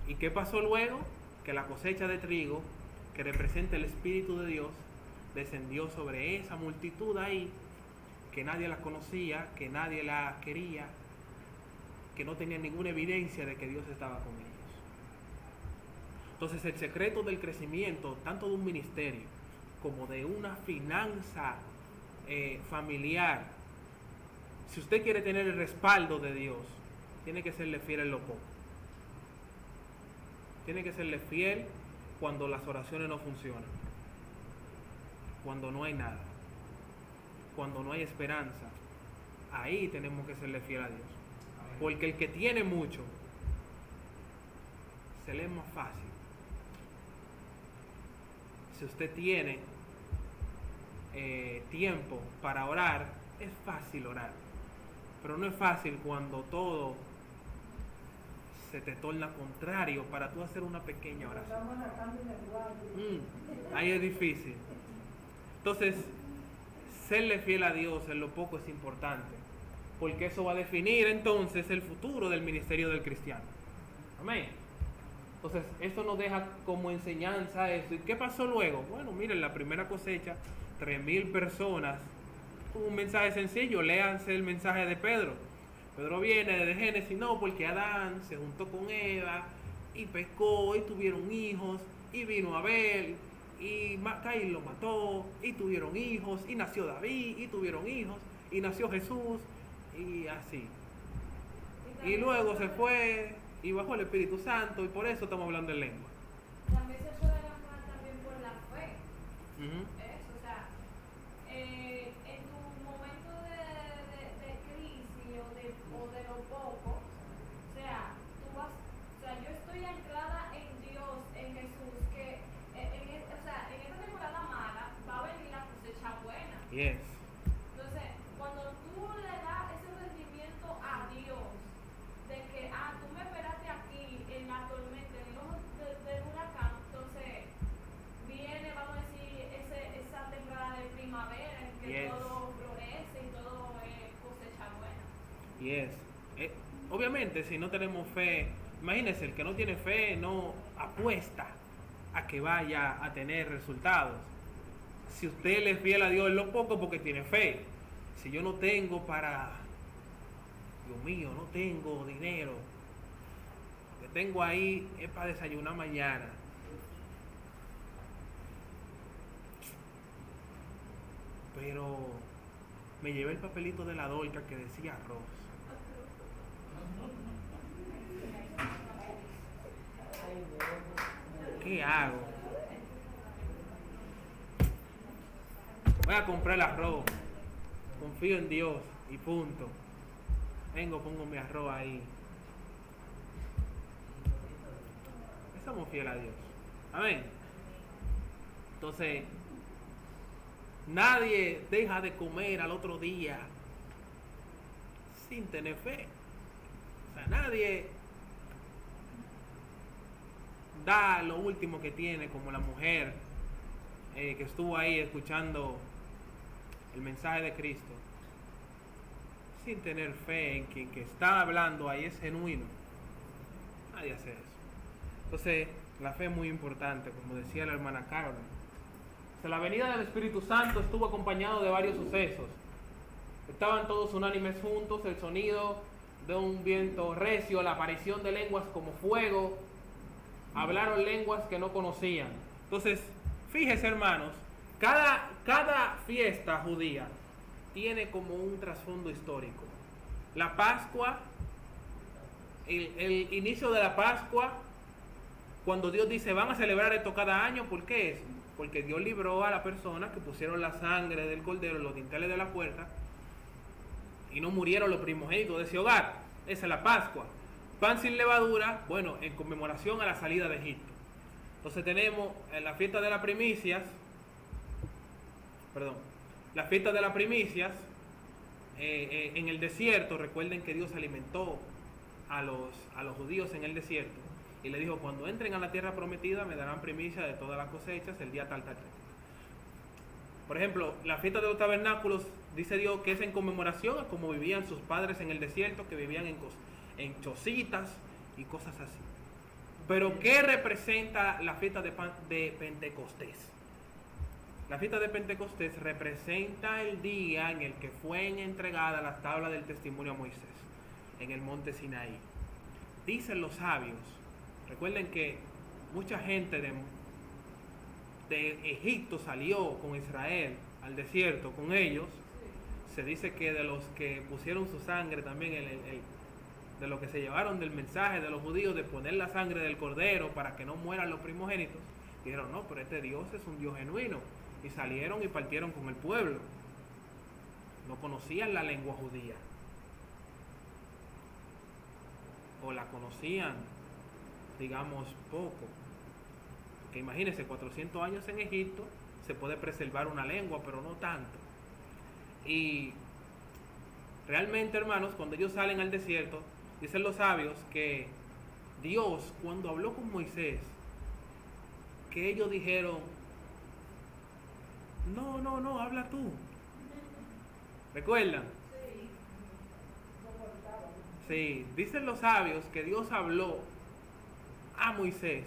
¿Y qué pasó luego? Que la cosecha de trigo, que representa el Espíritu de Dios, descendió sobre esa multitud ahí, que nadie la conocía, que nadie la quería, que no tenía ninguna evidencia de que Dios estaba con ellos. Entonces el secreto del crecimiento, tanto de un ministerio como de una finanza familiar, si usted quiere tener el respaldo de Dios, tiene que serle fiel en lo poco. Tiene que serle fiel cuando las oraciones no funcionan, cuando no hay nada, cuando no hay esperanza. Ahí tenemos que serle fiel a Dios. Porque el que tiene mucho, se le es más fácil. Si usted tiene tiempo para orar, es fácil orar. Pero no es fácil cuando todo se te torna contrario para tú hacer una pequeña oración. Ahí es difícil. Entonces, serle fiel a Dios en lo poco es importante, porque eso va a definir entonces el futuro del ministerio del cristiano. Amén. Entonces, esto nos deja como enseñanza eso. ¿Y qué pasó luego? Bueno, miren, la primera cosecha, 3,000 personas. Un mensaje sencillo, léanse el mensaje de Pedro. Pedro viene de Génesis, no, porque Adán se juntó con Eva y pecó y tuvieron hijos, y vino Abel y Caín lo mató y tuvieron hijos, y nació David y tuvieron hijos, y nació Jesús, y así. Y luego se fue y bajó el Espíritu Santo, y por eso estamos hablando en lengua. También se puede llamar también por la fe. Eso, o sea, en tu momento de crisis o de lo poco, o sea, yo estoy anclada en Dios, en Jesús, que o sea, en esta temporada mala va a venir la cosecha buena. Yes. Entonces, cuando tú le das ese rendimiento a Dios, de que, tú me esperaste aquí en la tormenta, en el ojo del huracán, entonces viene, vamos a decir, esa temporada de primavera en que Yes. todo florece y todo es cosecha buena. Yes. Obviamente, si no tenemos fe, imagínense, el que no tiene fe no apuesta a que vaya a tener resultados. Si usted le es fiel a Dios en lo poco, porque tiene fe. Si yo no tengo para, Dios mío, no tengo dinero, lo que tengo ahí es para desayunar mañana. pero me llevé el papelito de la dolca que decía arroz. ¿Qué hago? Voy a comprar el arroz. Confío en Dios y punto. Vengo, pongo mi arroz ahí. Somos fieles a Dios. Amén. Entonces, nadie deja de comer al otro día sin tener fe. O sea, nadie da lo último que tiene, como la mujer que estuvo ahí escuchando el mensaje de Cristo, sin tener fe en quien que está hablando ahí es genuino. Nadie hace eso. Entonces, la fe es muy importante, como decía la hermana Carolyn. O sea, la venida del Espíritu Santo estuvo acompañado de varios sucesos. Estaban todos unánimes juntos, el sonido de un viento recio, la aparición de lenguas como fuego, hablaron lenguas que no conocían. Entonces, fíjese, hermanos, cada fiesta judía tiene como un trasfondo histórico. La Pascua, el inicio de la Pascua, cuando Dios dice van a celebrar esto cada año, ¿por qué es? Porque Dios libró a la persona que pusieron la sangre del cordero en los dinteles de la puerta y no murieron los primogénitos de ese hogar. Esa es la Pascua. Pan sin levadura, bueno, en conmemoración a la salida de Egipto. Entonces tenemos la fiesta de las primicias, la fiesta de las primicias en el desierto. Recuerden que Dios alimentó a los judíos en el desierto y le dijo, cuando entren a la tierra prometida me darán primicia de todas las cosechas el día tal. Por ejemplo, la fiesta de los tabernáculos, dice Dios que es en conmemoración a cómo vivían sus padres en el desierto, que vivían en chocitas y cosas así. Pero ¿qué representa la fiesta de Pentecostés? La fiesta de Pentecostés representa el día en el que fue entregadas las tablas del testimonio a Moisés en el monte Sinaí. Dicen los sabios, recuerden que mucha gente de Egipto salió con Israel al desierto con ellos. Se dice que de los que pusieron su sangre también, de los que se llevaron del mensaje de los judíos de poner la sangre del cordero para que no mueran los primogénitos, dijeron, no, pero este Dios es un Dios genuino. Y salieron y partieron con el pueblo. No conocían la lengua judía. O la conocían, digamos, poco. Porque imagínense, 400 años en Egipto, se puede preservar una lengua, pero no tanto. Y realmente, hermanos, cuando ellos salen al desierto, dicen los sabios que Dios, cuando habló con Moisés, que ellos dijeron, no, habla tú. ¿Recuerdan? Sí, dicen los sabios que Dios habló a Moisés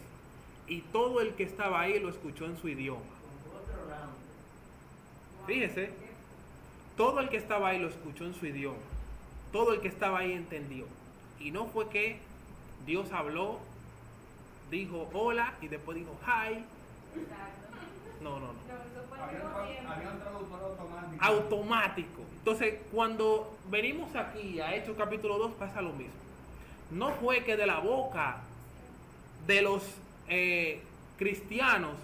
y todo el que estaba ahí lo escuchó en su idioma. Fíjese, todo el que estaba ahí lo escuchó en su idioma. Todo el que estaba ahí entendió. Y no fue que Dios habló, dijo hola y después dijo hi. No. Había un traductor automático. Automático. Entonces, cuando venimos aquí a Hechos capítulo 2 pasa lo mismo. No fue que de la boca de los cristianos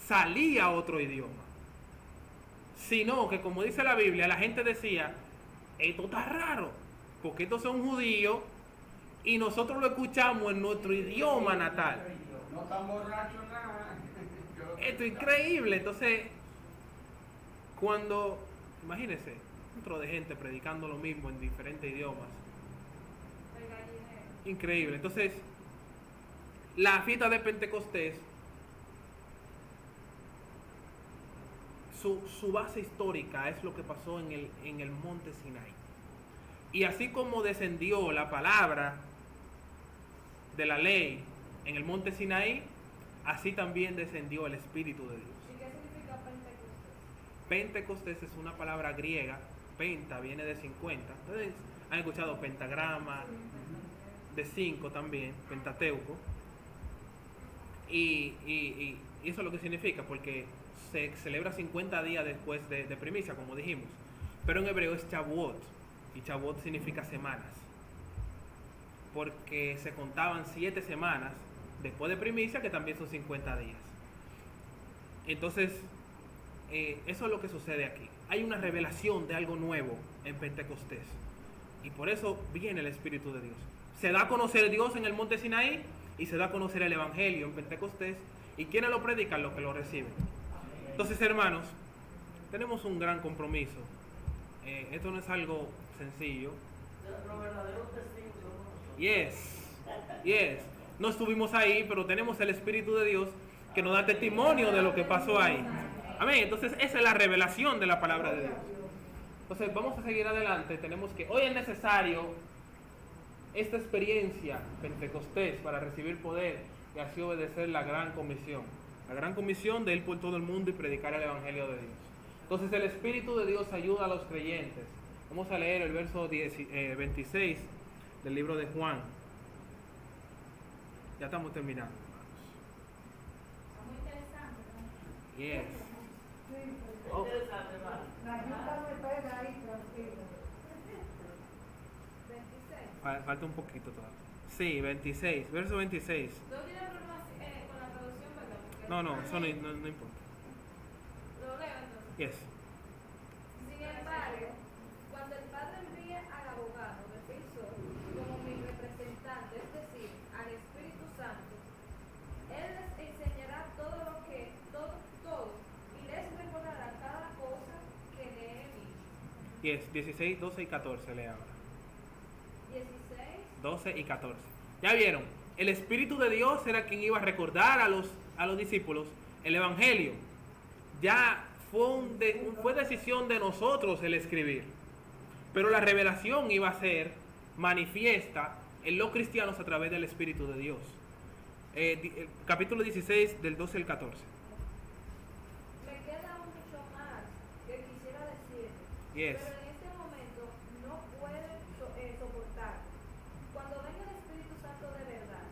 salía otro idioma, sino que, como dice la Biblia, la gente decía, esto está raro, porque estos son judíos y nosotros lo escuchamos en nuestro idioma natal. No tan borracho nada. Esto es increíble. Entonces, cuando, imagínense, un tro de gente predicando lo mismo en diferentes idiomas. Increíble. Entonces, la fiesta de Pentecostés, su base histórica es lo que pasó en el monte Sinaí. Y así como descendió la palabra de la ley en el monte Sinaí, así también descendió el Espíritu de Dios. ¿Y qué significa Pentecostés? Pentecostés es una palabra griega. Penta viene de 50. Ustedes han escuchado pentagrama, de 5 también, Pentateuco. Y eso es lo que significa, porque se celebra 50 días después de primicia, como dijimos. Pero en hebreo es Shavuot, y Shavuot significa semanas, porque se contaban 7 semanas después de primicia, que también son 50 días. Entonces, eso es lo que sucede aquí. Hay una revelación de algo nuevo en Pentecostés, y por eso viene el Espíritu de Dios. Se da a conocer Dios en el monte Sinaí, y se da a conocer el Evangelio en Pentecostés. ¿Y quiénes lo predican? Los que lo reciben. Entonces, hermanos, tenemos un gran compromiso. Esto no es algo sencillo. Los verdaderos testigos somos nosotros. Yes. No estuvimos ahí, pero tenemos el Espíritu de Dios que nos da testimonio de lo que pasó ahí. Amén. Entonces, esa es la revelación de la palabra de Dios. Entonces, vamos a seguir adelante. Tenemos que, hoy es necesario esta experiencia Pentecostés para recibir poder y así obedecer la gran comisión. La gran comisión de ir por todo el mundo y predicar el Evangelio de Dios. Entonces el Espíritu de Dios ayuda a los creyentes. Vamos a leer el verso 26 del libro de Juan. Ya estamos terminando, Muy interesante, ¿no? hermanos. Yes. Es interesante, hermano. La yuca me pega ahí, tranquilo. 26. Falta un poquito todavía. Sí, 26, verso 26. No tiene problema con la traducción, ¿verdad? Porque No, eso no importa. Lo leo entonces. Yes. Sin embargo, cuando el Padre envíe al abogado defensor como mi representante, es decir, al Espíritu Santo, Él les enseñará todo, y les recordará cada cosa que le he dicho. Yes, 16, 12 y 14 lee ahora. 16. 12 y 14. Ya vieron, el Espíritu de Dios era quien iba a recordar a los discípulos el Evangelio. Ya fue decisión de nosotros el escribir, pero la revelación iba a ser manifiesta en los cristianos a través del Espíritu de Dios. Capítulo 16 del 12 al 14. Me queda mucho más que quisiera decir, Yes. pero en este momento no pueden soportar. Cuando venga el Espíritu Santo de verdad,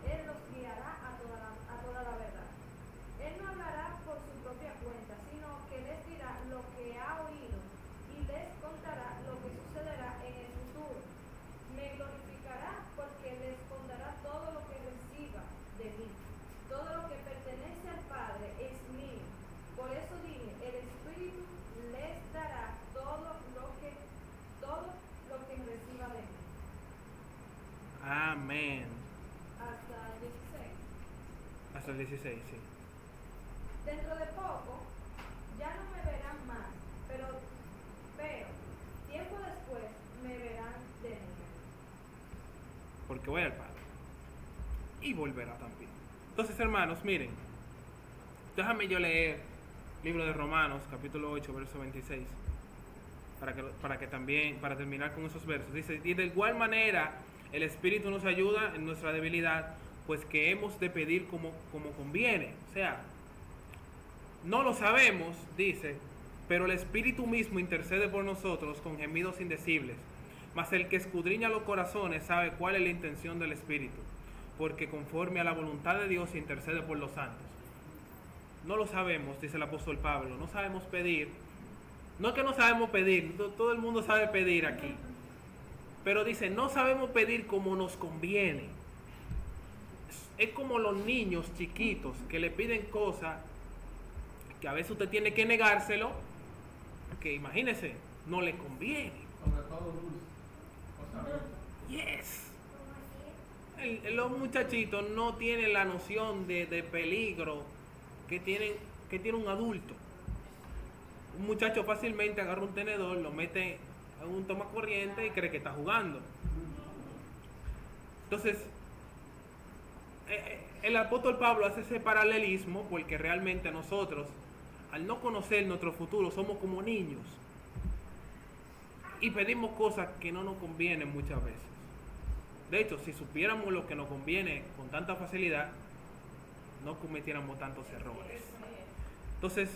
Él los guiará a toda la verdad. Él no hablará por su propia cuenta, sino que les dirá lo que ha oído y les contará lo que sucederá en el futuro. Me glorificará porque les contará todo lo que reciba de mí. Todo lo que pertenece al Padre es mío. Por eso dije, el Espíritu les dará todo lo que reciba de mí. Amén. Hasta el 16. Hasta el 16, sí. Dentro de poco ya no me verán más, pero tiempo después me verán de nuevo. Porque voy al Padre. Y volverá también. Entonces, hermanos, miren. Déjame yo leer el libro de Romanos, capítulo 8, verso 26. Para terminar con esos versos. Dice, y de igual manera el Espíritu nos ayuda en nuestra debilidad, pues que hemos de pedir como conviene. O sea, no lo sabemos, dice, pero el Espíritu mismo intercede por nosotros con gemidos indecibles. Mas el que escudriña los corazones sabe cuál es la intención del Espíritu, porque conforme a la voluntad de Dios intercede por los santos. No lo sabemos, dice el apóstol Pablo, no sabemos pedir. No es que no sabemos pedir, todo el mundo sabe pedir aquí. Pero dice, no sabemos pedir como nos conviene. Es como los niños chiquitos que le piden cosas que a veces usted tiene que negárselo, porque imagínese, no le conviene. Sobre todo dulce. Cosa dulce. Yes. ¿Cómo así? Los muchachitos no tienen la noción de peligro que tiene un adulto. Un muchacho fácilmente agarra un tenedor, lo mete en un toma corriente y cree que está jugando. Entonces, el apóstol Pablo hace ese paralelismo porque realmente nosotros, al no conocer nuestro futuro, somos como niños y pedimos cosas que no nos convienen muchas veces. De hecho, si supiéramos lo que nos conviene con tanta facilidad, no cometiéramos tantos errores. Entonces,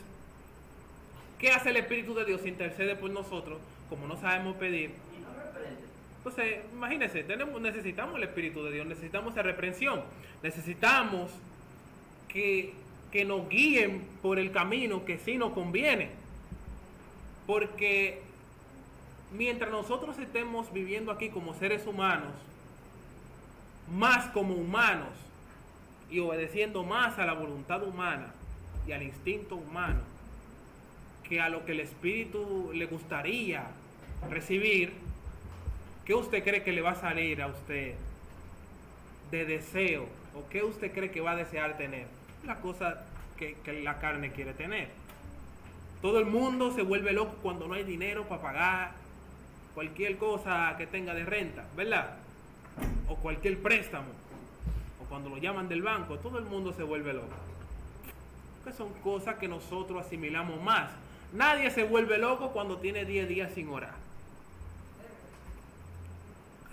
¿qué hace el Espíritu de Dios? Intercede por nosotros, como no sabemos pedir. Y no reprende. Entonces, imagínense, necesitamos el Espíritu de Dios, necesitamos esa reprensión, necesitamos que que nos guíen por el camino que sí nos conviene. Porque mientras nosotros estemos viviendo aquí como seres humanos, más como humanos, y obedeciendo más a la voluntad humana y al instinto humano, que a lo que el Espíritu le gustaría recibir, ¿qué usted cree que le va a salir a usted de deseo? ¿O qué usted cree que va a desear tener? La cosa que la carne quiere tener. Todo el mundo se vuelve loco cuando no hay dinero para pagar cualquier cosa que tenga de renta, ¿verdad? O cualquier préstamo, o cuando lo llaman del banco, todo el mundo se vuelve loco. Que son cosas que nosotros asimilamos más. Nadie se vuelve loco cuando tiene 10 días sin orar.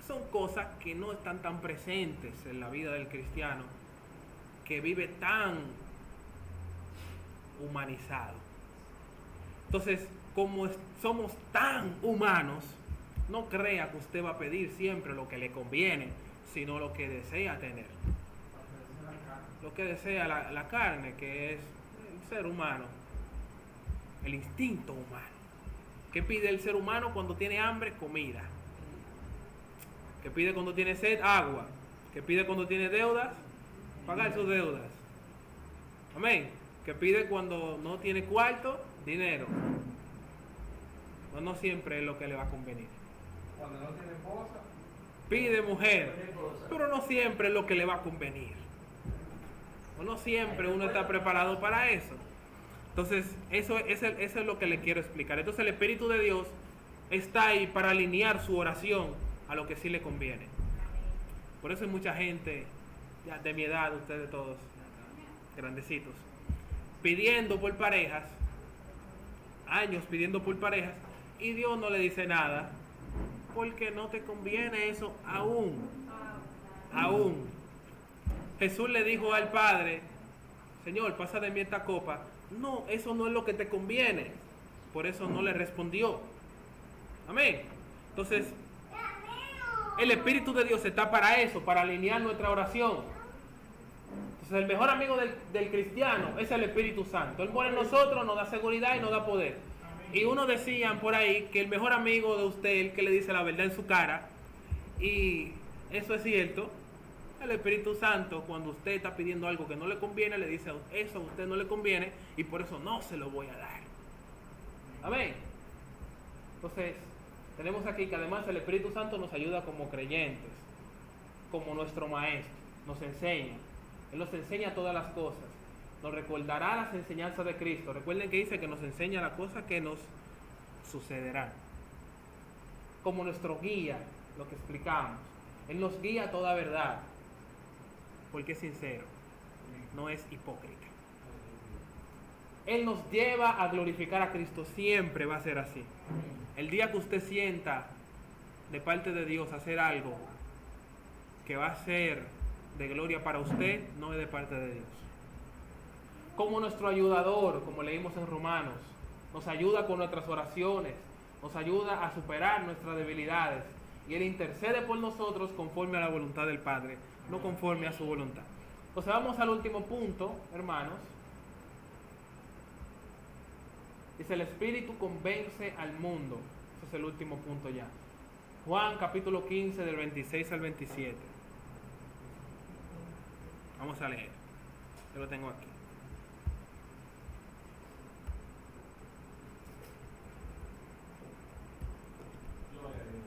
Son cosas que no están tan presentes en la vida del cristiano, que vive tan humanizado. Entonces, como somos tan humanos, no crea que usted va a pedir siempre lo que le conviene, sino lo que desea tener. Lo que desea la carne, que es el ser humano, el instinto humano. ¿Qué pide el ser humano cuando tiene hambre? Comida. ¿Qué pide cuando tiene sed? Agua. ¿Qué pide cuando tiene deudas? Pagar sus deudas. Amén. ¿Qué pide cuando no tiene cuarto? Dinero. No siempre es lo que le va a convenir. Cuando no tiene esposa, Pide mujer, pero no siempre es lo que le va a convenir. O no siempre uno está preparado para eso. Entonces, eso es lo que le quiero explicar. Entonces, el Espíritu de Dios está ahí para alinear su oración a lo que sí le conviene. Por eso hay mucha gente, ya de mi edad, ustedes todos, grandecitos, pidiendo por parejas, años pidiendo por parejas, y Dios no le dice nada, porque no te conviene eso aún. Jesús le dijo al Padre: Señor, pasa de mí esta copa. No, eso no es lo que te conviene. Por eso no le respondió. Amén. Entonces, el Espíritu de Dios está para eso, para alinear nuestra oración. Entonces, el mejor amigo del cristiano es el Espíritu Santo. Él muere en nosotros, nos da seguridad y nos da poder. Y unos decían por ahí que el mejor amigo de usted es el que le dice la verdad en su cara. Y eso es cierto. El Espíritu Santo, cuando usted está pidiendo algo que no le conviene, le dice: eso a usted no le conviene y por eso no se lo voy a dar. Amén. Entonces, tenemos aquí que además el Espíritu Santo nos ayuda como creyentes, como nuestro maestro, nos enseña. Él nos enseña todas las cosas, nos recordará las enseñanzas de Cristo. Recuerden que dice que nos enseña las cosas que nos sucederán. Como nuestro guía, lo que explicamos. Él nos guía a toda verdad, porque es sincero, no es hipócrita. Él nos lleva a glorificar a Cristo, siempre va a ser así. El día que usted sienta de parte de Dios hacer algo que va a ser de gloria para usted, no es de parte de Dios. Como nuestro ayudador, como leímos en Romanos, nos ayuda con nuestras oraciones, nos ayuda a superar nuestras debilidades, y Él intercede por nosotros conforme a la voluntad del Padre, no conforme a su voluntad. Entonces vamos al último punto, hermanos. Dice: el Espíritu convence al mundo. Ese es el último punto ya. Juan capítulo 15 del 26 al 27. Vamos a leer. Yo lo tengo aquí.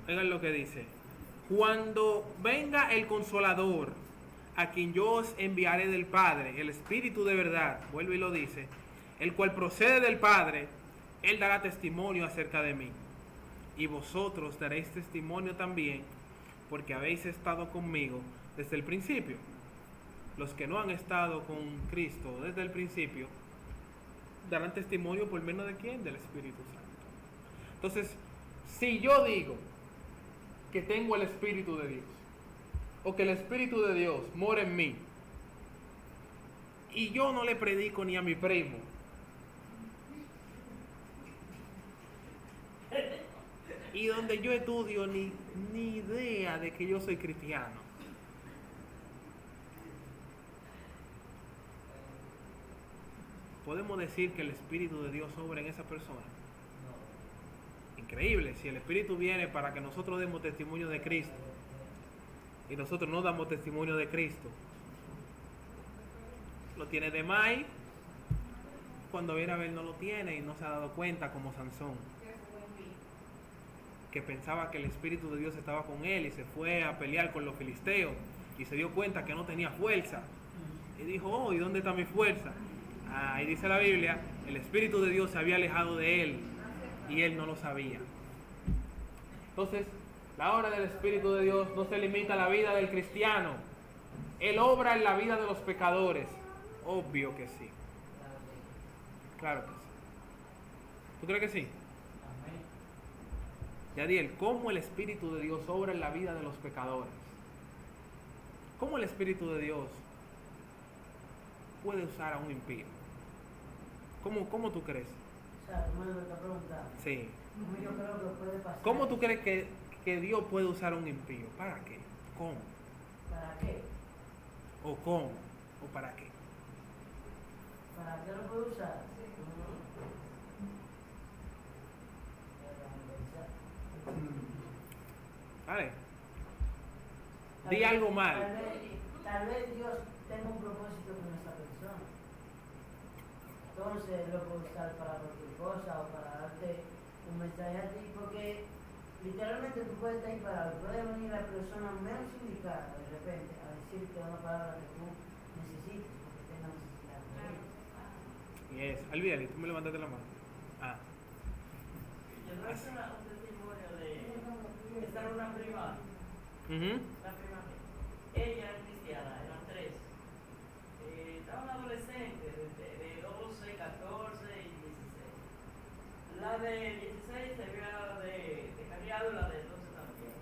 Oigan lo que dice: cuando venga el Consolador, a quien yo os enviaré del Padre, el Espíritu de verdad, vuelve y lo dice, el cual procede del Padre, Él dará testimonio acerca de mí. Y vosotros daréis testimonio también, porque habéis estado conmigo desde el principio. Los que no han estado con Cristo desde el principio darán testimonio por medio de ¿quién? Del Espíritu Santo. Entonces, si yo digo que tengo el Espíritu de Dios, o que el Espíritu de Dios mora en mí, y yo no le predico ni a mi primo, y donde yo estudio ni idea de que yo soy cristiano, podemos decir que el Espíritu de Dios obra en esa persona. Increíble, si el Espíritu viene para que nosotros demos testimonio de Cristo y nosotros no damos testimonio de Cristo, lo tiene de más, cuando viene a ver no lo tiene y no se ha dado cuenta, como Sansón, que pensaba que el Espíritu de Dios estaba con él y se fue a pelear con los filisteos y se dio cuenta que no tenía fuerza y dijo, oh, ¿y dónde está mi fuerza? Ahí dice la Biblia, el Espíritu de Dios se había alejado de él y él no lo sabía. Entonces, la obra del Espíritu de Dios no se limita a la vida del cristiano. Él obra en la vida de los pecadores. Obvio que sí. Claro que sí. ¿Tú crees que sí? Yadiel, ¿cómo el Espíritu de Dios obra en la vida de los pecadores? ¿Cómo el Espíritu de Dios puede usar a un impío? ¿Cómo tú crees? O sea, tú me lo estás preguntando. Sí. Yo creo que puede pasar. ¿Cómo tú crees que Dios puede usar a un impío? ¿Para qué? ¿Cómo? ¿Para qué? ¿O cómo? ¿O para qué? ¿Para qué lo puede usar? ¿Vale? Di algo mal. Tal vez Dios tenga un propósito con esa persona. Entonces lo puede usar para cualquier cosa o para darte un mensaje a ti, porque literalmente tú puedes estar imparado, puede venir la persona menos indicada de repente a decirte una palabra que tú necesites, porque tenga necesidad de ella. Yes. Alvídale, tú me levantaste la mano. Ah. Yo no hice un testimonio de estar una prima, Ujú. una prima mía. Ella es cristiana, eran tres. Estaban adolescentes de 12, 14 y 16. La de 16 se había de carriado y la de 12 también.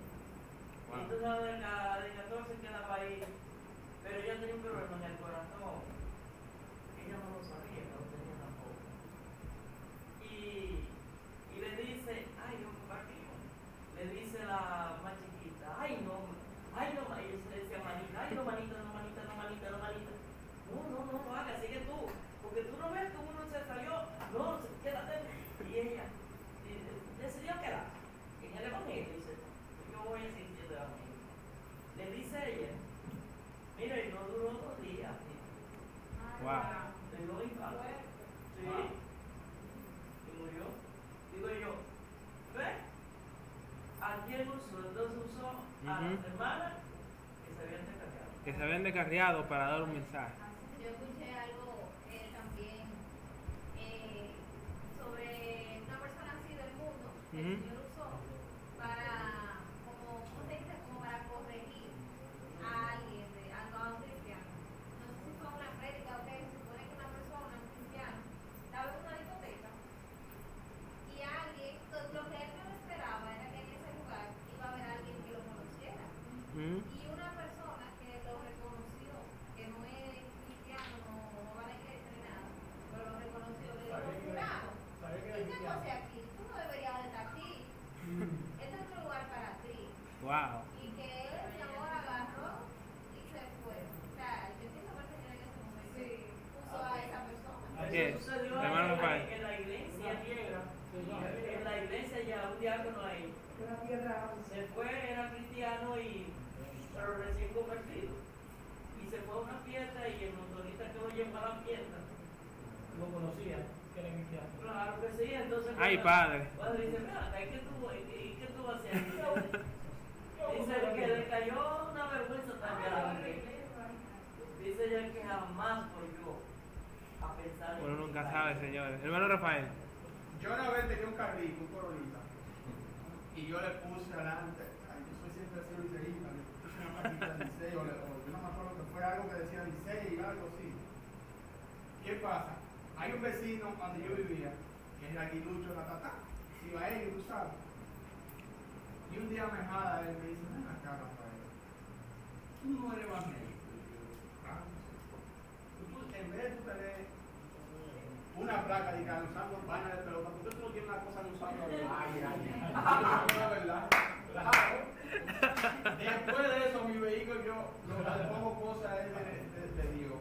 Wow. Entonces la de 14 quedaba ahí, pero ella tenía un problema en el corazón. Ella no lo sabía, no lo tenía tampoco. Y le dice, ay, no, compartimos. Le dice la más chiquita, ay, no, y ella se decía manita, ay, no, manita. No hagas, sigue tú, porque tú no ves que uno se salió, no, quédate. Y ella decidió quedarse en el evangelio, dice, yo voy a seguir siendo evangelio. Le dice ella, mira, y no duró 2 días. Wow. Le dio infarto. Sí. Y murió. Digo yo, ¿ves? ¿A quién usó? Entonces usó a las hermanas que se habían descargado. Que se habían descarriado para dar un mensaje. Yo escuché algo también sobre una persona así del mundo que el Ujú. Señor usó para, como, ¿cómo se dice? Como para corregir a alguien, a un cristiano. No sé si fue una prédica o qué, se supone que una persona, un cristiano, estaba en una discoteca y alguien, lo que él no esperaba era que en ese lugar iba a haber alguien que lo conociera. Ujú. Y una persona que lo reconoció, que no es cristiano, no va a la iglesia ni nada, pero lo reconoció, le dijo, fulano, ¿y qué tú haces aquí? Tú no deberías de estar aquí. Este es otro lugar para ti. Wow. Y que él, mi amor, agarró y se fue. O sea, yo entiendo que el Señor en ese momento puso a esa persona. Yes. Eso sucedió Hermano Rafael. en la iglesia griega. En la iglesia ya un diácono ahí Una tierra se fue, era cristiano pero recién convertido. Y se fue a una fiesta y el motorista que lo llevó a la fiesta lo conocía. Que era cristiano. Claro que sí, entonces. Ay, padre. Cuando dice, mira, ¿qué tú vas a hacer? Dice que le cayó una vergüenza tan grande. Dice ella que jamás volvió a pensar en Uno nunca quitar. sabe, señores. Hermano Rafael. Yo una vez tenía un carrito, un Corolita, y yo le puse adelante, ay, yo soy siempre así liceísta, le puse una plaquita de Licey, o yo no me acuerdo que fuera algo que decía Licey, algo así. ¿Qué pasa? Hay un vecino donde yo vivía, que es el aguilucho de la tatá, iba a él, tú sabes. Y un día me jala él, me dice, ven acá, Rafael, tú no eres evangélico. Y yo, ah, no sé. Tú, en vez de tú tener una placa de que usando vaina de pelota, porque tú no tienes una cosa de usando ay. La verdad, claro. Después de eso, mi vehículo yo le pongo cosas de Dios.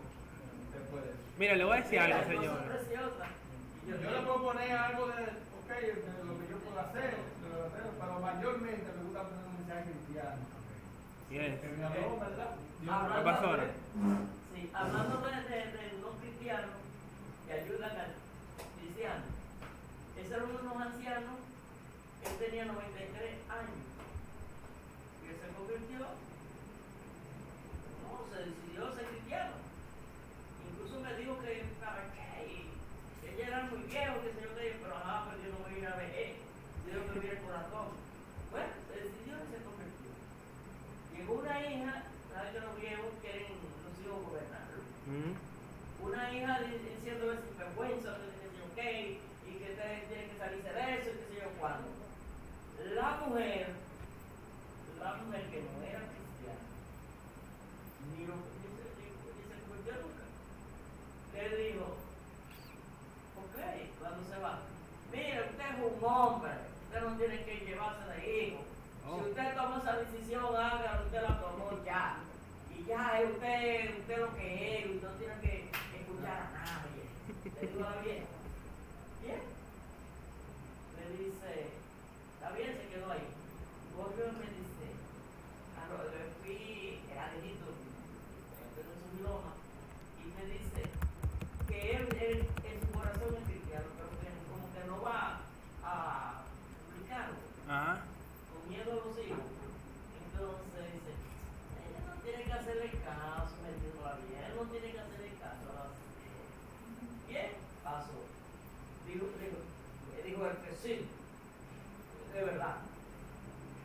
Después de eso. Mira, le voy a decir algo, Mira, señores. nosotros Y Yo le puedo poner algo de lo que yo puedo hacer, pero mayormente me gusta poner un mensaje cristiano. Yes. Que me habló, ¿verdad? ¿Qué pasó ahora? Sí, hablando de no cristianos que ayudan al cristiano. Ese era uno de los ancianos, él tenía 93 años. Y él se convirtió, no, se decidió ser cristiano. Incluso me dijo que para qué, y ella era muy viejo, que se yo qué, pero pero yo no voy a ir a ver, yo que vi el corazón. Bueno, se decidió y se convirtió. Llegó una hija, sabes que los viejos quieren los hijos gobernarlo. Una hija diciendo sinvergüenza, que sé yo qué, y que tiene que salirse de eso, y qué sé yo cuándo. La mujer que no era cristiana, ni se convirtió nunca, le dijo, ok, cuando se va, mire, usted es un hombre, usted no tiene que llevarse de hijo. Si usted tomó esa decisión, hágalo, usted la tomó ya. Y ya es usted lo que es, usted no tiene que escuchar a nadie. Le digo a la vieja, bien. Le dice, está bien, se quedó ahí. Volvió y me dice, era delito, en su idioma, y me dice que él en su corazón es cristiano, pero que como que no va a publicarlo. Ajá. Con miedo a los hijos. Entonces dice, ella no tiene que hacerle caso, me dijo la vieja, él no tiene que hacerle caso a las hijas. Bien, pasó. Dijo él que sí, de verdad.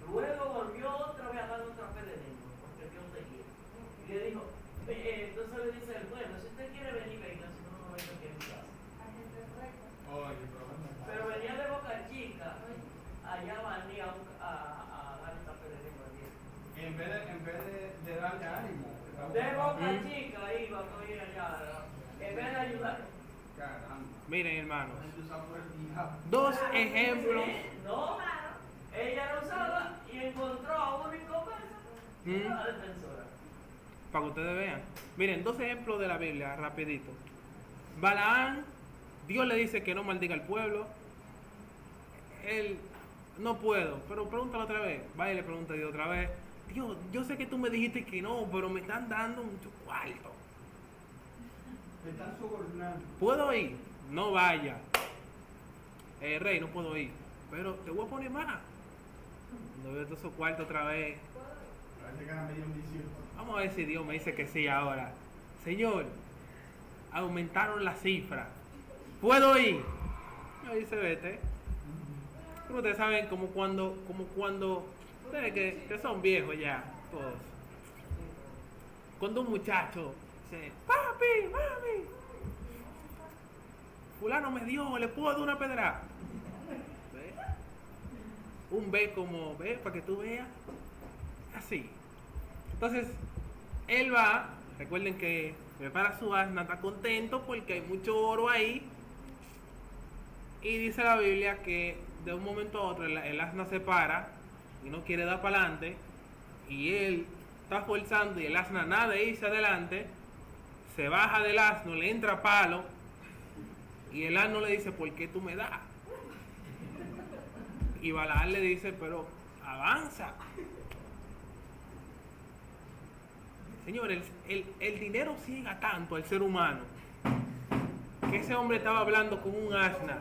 Luego volvió otra vez a dar otra fe de niño, porque Dios seguía. Y le dijo, entonces le dice el bueno, si usted quiere venir, venga, si no, no venga aquí en mi casa. Oye, Pero venía de Boca Chica, allá venía a dar esta fe de niño al viejo. en vez de darle ánimo. De Boca Chica iba a ir allá, en vez de ayudar. Caramba. Miren, hermanos, Tú usas por el diablo. dos ejemplos. Sí, no, ella era usada y encontró a una inconversa, la defensora. Para que ustedes vean. Miren, dos ejemplos de la Biblia, rapidito. Balaán, Dios le dice que no maldiga al pueblo. Él, no puedo, pero pregúntalo otra vez. Va y le pregunta a Dios otra vez. Dios, yo sé que tú me dijiste que no, pero me están dando mucho cuarto. Me están sobornando. ¿Puedo ir? No vaya. Rey, no puedo ir. Pero te voy a poner más. Cuando veo todos esos cuartos otra vez. Parece que era medio ambicioso. Vamos a ver si Dios me dice que sí ahora. Señor, aumentaron la cifra. ¿Puedo ir? Me dice, vete. Pero ustedes saben como cuando ustedes que son viejos ya, todos. Cuando un muchacho dice, papi, mami, fulano me dio, le puedo dar una pedra. ¿Ve? Un ve como, ve, para que tú veas. Así. Entonces, él va, recuerden que prepara su asna, está contento porque hay mucho oro ahí. Y dice la Biblia que de un momento a otro el asna se para y no quiere dar para adelante. Y él está forzando y el asna nada de irse adelante. Se baja del asno, le entra palo. Y el asno le dice, ¿por qué tú me das? Y Balaán le dice, pero avanza. Señores, el dinero ciega tanto al ser humano que ese hombre estaba hablando con un asna.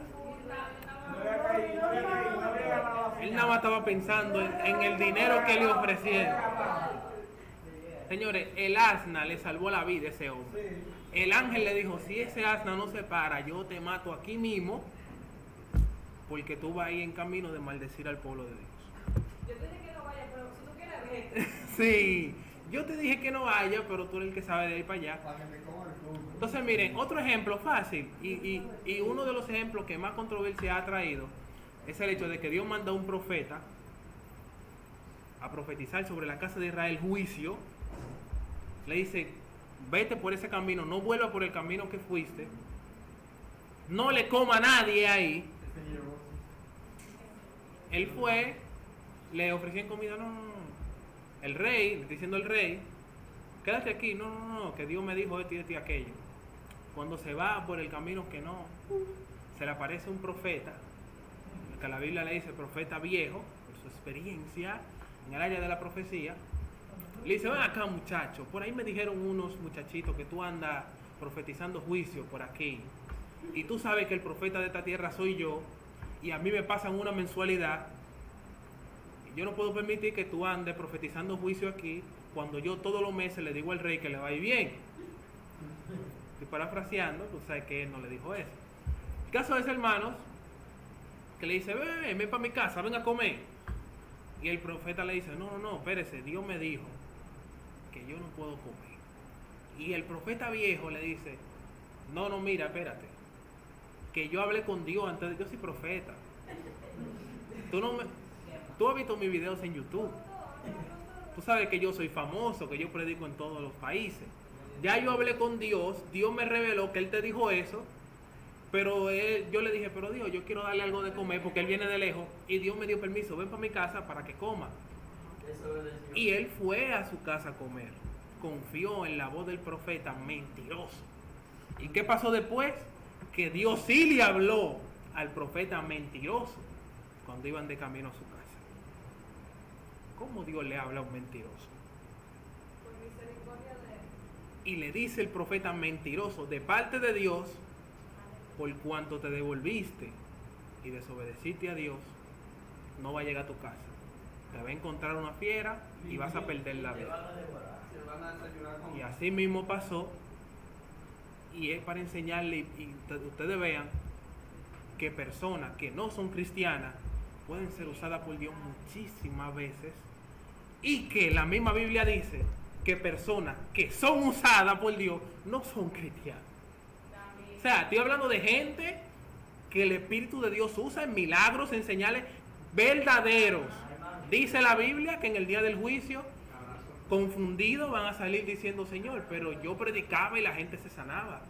Él nada más estaba pensando en el dinero que le ofrecieron. Señores, el asna le salvó la vida a ese hombre. El ángel le dijo, si ese asna no se para, yo te mato aquí mismo, porque tú vas ahí en camino de maldecir al pueblo de Dios. Yo te dije que no vaya, pero si tú quieres vete. Sí, yo te dije que no vaya, pero tú eres el que sabe de ir para allá. Para que te coma el fútbol. Entonces miren, otro ejemplo fácil y uno de los ejemplos que más controversia ha traído es el hecho de que Dios manda a un profeta a profetizar sobre la casa de Israel juicio. Le dice, vete por ese camino, no vuelvas por el camino que fuiste, no le coma a nadie ahí. Ese llevó. Él fue, le ofrecían comida, no. El rey, le está diciendo el rey, quédate aquí, no, que Dios me dijo esto y esto y aquello. Cuando se va por el camino que no, se le aparece un profeta, que la Biblia le dice profeta viejo, por su experiencia en el área de la profecía. Le dice, ven acá muchacho, por ahí me dijeron unos muchachitos que tú andas profetizando juicio por aquí. Y tú sabes que el profeta de esta tierra soy yo, y a mí me pasan una mensualidad. Y yo no puedo permitir que tú andes profetizando juicio aquí, cuando yo todos los meses le digo al rey que le va a ir bien. Estoy parafraseando, tú sabes que él no le dijo eso. El caso de ese hermanos, que le dice, ven para mi casa, ven a comer. Y el profeta le dice, no, espérese, Dios me dijo que yo no puedo comer. Y el profeta viejo le dice, no, mira, espérate, que yo hablé con Dios antes de... Yo soy profeta. Tú has visto mis videos en YouTube. Tú sabes que yo soy famoso, que yo predico en todos los países. Ya yo hablé con Dios, Dios me reveló que Él te dijo eso, pero yo le dije, pero Dios, yo quiero darle algo de comer porque Él viene de lejos, y Dios me dio permiso, ven para mi casa para que coma. Y él fue a su casa a comer, confió en la voz del profeta mentiroso. ¿Y qué pasó después? Que Dios sí le habló al profeta mentiroso cuando iban de camino a su casa. ¿Cómo Dios le habla a un mentiroso? Por misericordia de él. Y le dice el profeta mentiroso, de parte de Dios, por cuanto te devolviste y desobedeciste a Dios, no va a llegar a tu casa. Te va a encontrar una fiera y vas a perder la vida. Se van a desayunar con... Y así mismo pasó. Y es para enseñarle y ustedes vean que personas que no son cristianas pueden ser usadas por Dios muchísimas veces, y que la misma Biblia dice que personas que son usadas por Dios no son cristianas. O sea, estoy hablando de gente que el Espíritu de Dios usa en milagros, en señales verdaderos. Dice la Biblia que en el día del juicio, confundidos van a salir diciendo, Señor, pero yo predicaba y la gente se sanaba.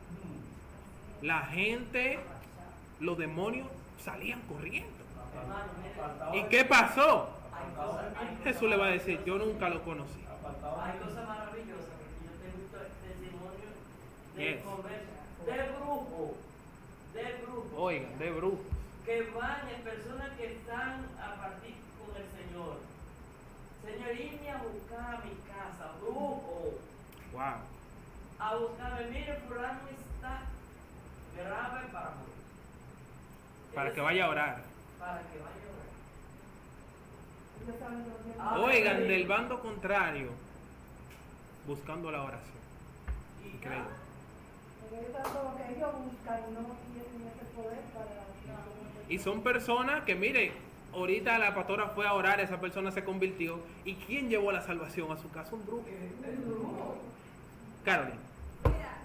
La gente, los demonios salían corriendo. ¿Y qué pasó? Jesús le va a decir, yo nunca lo conocí. Hay cosas maravillosas, porque yo tengo testimonios Yes. de brujos, Oigan, de brujos. que van en personas que están a partir con el Señor. Señor, irme a buscar a mi casa, brujo, Wow. a buscarme, mire, fulano está grave para morir. Para que vaya a orar. Para que vaya a orar. Ellos saben lo que Ah, Oigan, ok. del bando contrario, buscando la oración. Y Increíble. Porque ellos saben lo que ellos buscan y no tienen ese poder para... Y son personas que, mire, ahorita la pastora fue a orar, esa persona se convirtió. ¿Y quién llevó la salvación a su casa? Un brujo. Carolina. Mira,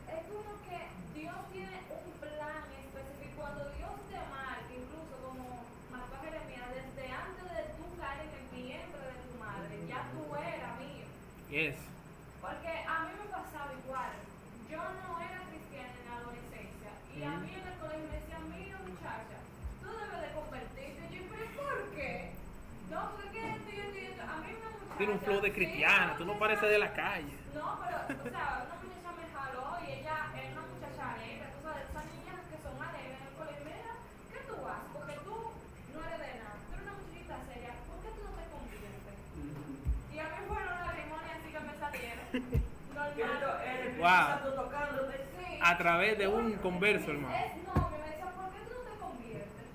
es como que Dios tiene un plan específico. Cuando Dios te marca, incluso como marcó a Jeremías, desde antes de tú caer en el vientre de tu madre, ya tú eras mío. Yes. Porque a mí me pasaba igual. Yo no era cristiana en la adolescencia. Y a mí en el colegio me decían, mira muchacha, tú debes de convertirte. Y yo, pero ¿por qué? No, porque esto. A mí una muchacha... Tiene un flow de sí, cristiana, una tú no muchacha- pareces de la calle. No, pero, o sea, una muchacha me jaló y ella es una muchacha alegre. Tú sabes, esas niñas que son alegres en el colegio. Mira, ¿qué tú haces? Porque tú no eres de nada. Tú eres una muchachita seria. ¿Por qué tú no te conviertes? Y a mí fueron las limones así que me salieron. Que Normal. el Espíritu Wow. Santo tocándote. Sí. A través de un converso, hermano. No, que me decía, ¿por qué tú no te conviertes?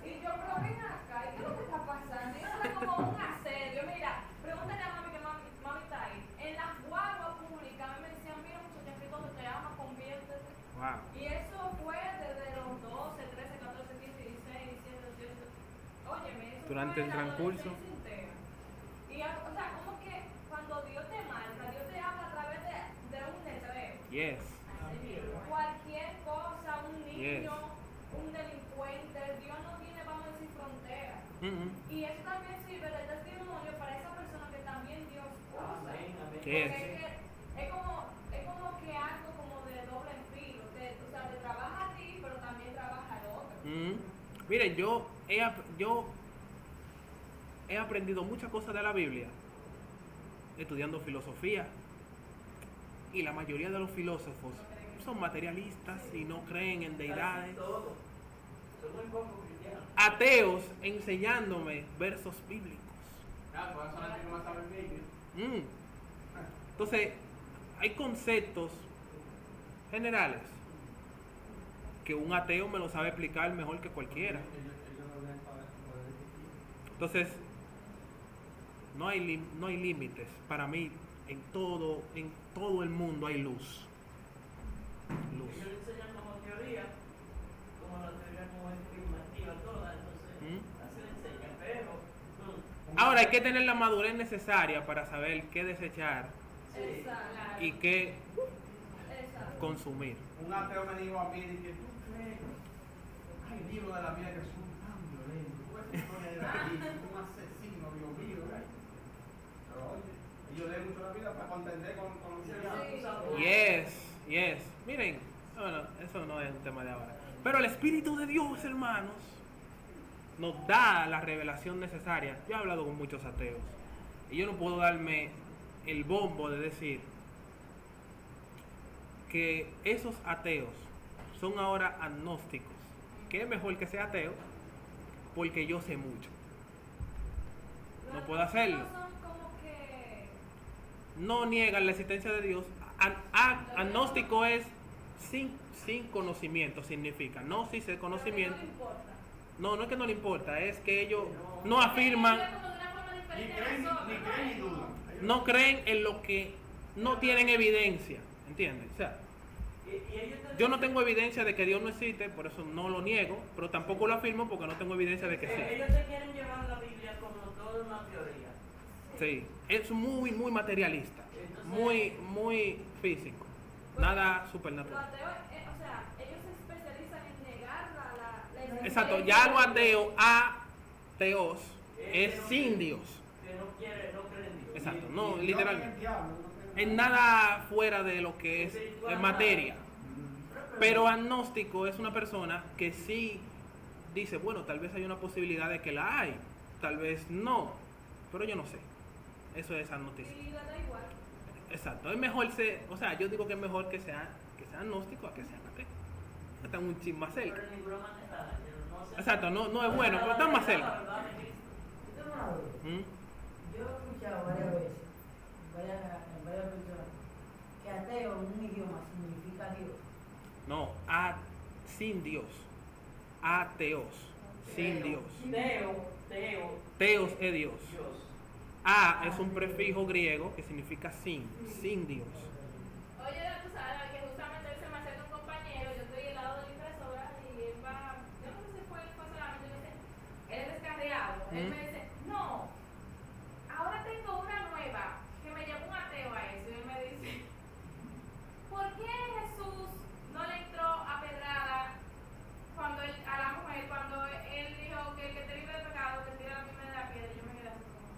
Y yo, pero ven acá, ¿y qué es lo que está pasando? Y eso era como un asedio. Mira, pregúntale a mami que mami está ahí. En las guaguas públicas a mí me decían, mira muchacha, que cuando te amas, conviértete. Wow. Y eso fue desde los 12, 13, 14, 15, 16, 17, 18. Óyeme, eso Durante fue el la transcurso. adolescencia entera. Y, o sea, como que cuando Dios te marca, Dios te habla a través de un letrero. Yes. Cualquier cosa, un niño, Yes. un delincuente, Dios no tiene, vamos a decir, fronteras. Mm-mm. Y eso también sirve de testimonio para esa persona que también Dios usa. Amén, amén. Porque Yes. es como que algo como de doble filo. O sea, te trabaja a ti, pero también trabaja al otro. Miren, yo he aprendido muchas cosas de la Biblia estudiando filosofía, y la mayoría de los filósofos son materialistas y no creen en deidades. Casi todo. Son muy pocos cristianos. Ateos enseñándome versos bíblicos. Ah, pues son las que no saben Biblia. Entonces, hay conceptos generales que un ateo me lo sabe explicar mejor que cualquiera. Entonces, no hay límites. Para mí, en todo el mundo hay luz. Luz. Ellos le enseñan como teoría, como la teoría como es afirmativa toda, entonces así le enseñan, pero Ahora hay que tener la madurez necesaria para saber qué desechar Exacto. y qué Exacto. consumir. Un ateo me dijo a mí, dije, ¿tú crees? Hay libros de la Biblia que son tan violentos. Pues historia de David, un asesino, Dios mío, ¿eh? Pero oye, yo leo mucho la Biblia para contender con los Sí. Yes. Miren, bueno, eso no es un tema de ahora. Pero el Espíritu de Dios, hermanos, nos da la revelación necesaria. Yo he hablado con muchos ateos y yo no puedo darme el bombo de decir que esos ateos son ahora agnósticos. Que es mejor que sea ateo porque yo sé mucho. No puedo hacerlo. No son como que No niegan la existencia de Dios. Agnóstico es sin conocimiento, significa. No si se conocimiento. no importa. No es que no le importa, es que ellos no afirman, Ni creen ni dudan. no creen en lo que no tienen evidencia. ¿Entiendes? O sea, y ellos te yo no tengo evidencia de que Dios no existe, por eso no lo niego, pero tampoco lo afirmo porque no tengo evidencia de que existe. ellos te quieren llevar la Biblia como toda una teoría. Sí, es muy materialista, Entonces- muy físico, nada Los supernatural. ateos, o sea, ellos se especializan en negar la existencia. Exacto, ya lo ateo, ateos, es sin Dios. Que no creen en Dios. Exacto, Y- no, y literalmente. el diablo, no creen En nada fuera de lo que es materia. Pero agnóstico es una persona que sí dice, bueno, tal vez hay una posibilidad de que la hay, tal vez no, pero yo no sé. Eso es agnóstico. Y da igual. Exacto, es mejor ser, o sea, yo digo que es mejor que sea agnóstico a que sea ateo. Están un chin más cerca. Pero de ninguna manera, no sé. Exacto, no es bueno, pero están más cerca. La verdad de Cristo. Yo tengo una duda. ¿Mm? Yo he escuchado varias veces, en varias personas, que ateo en un idioma significa Dios. No, sin Dios. Ateos, sin Dios. Teo, Teos es Dios. Dios. A es un prefijo griego que significa sin Dios. Oye, tú sabes que justamente hoy se me acerca un compañero, yo estoy al lado de la impresora y él va, yo no sé si fue solamente, yo sé, él es descarriado. Él me dice, no, ahora tengo una nueva que me llevó un ateo a eso. Y él me dice, ¿por qué Jesús no le entró a pedrada a la mujer cuando él dijo que el que te libre de pecado que tira la primera piedra? Y yo me quedé así como,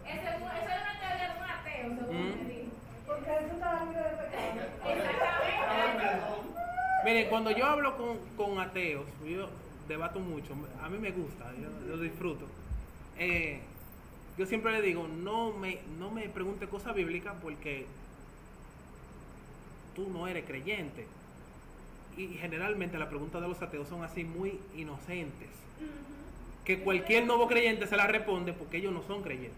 eso es una teoría de un ateo, según me dijo. Porque eso está libre de pecado. Exactamente. Miren, cuando yo hablo con ateos, yo debato mucho, a mí me gusta, yo disfruto. Yo siempre le digo, no me pregunte cosas bíblicas porque tú no eres creyente. Y generalmente las preguntas de los ateos son así muy inocentes. Que cualquier nuevo creyente se la responde porque ellos no son creyentes.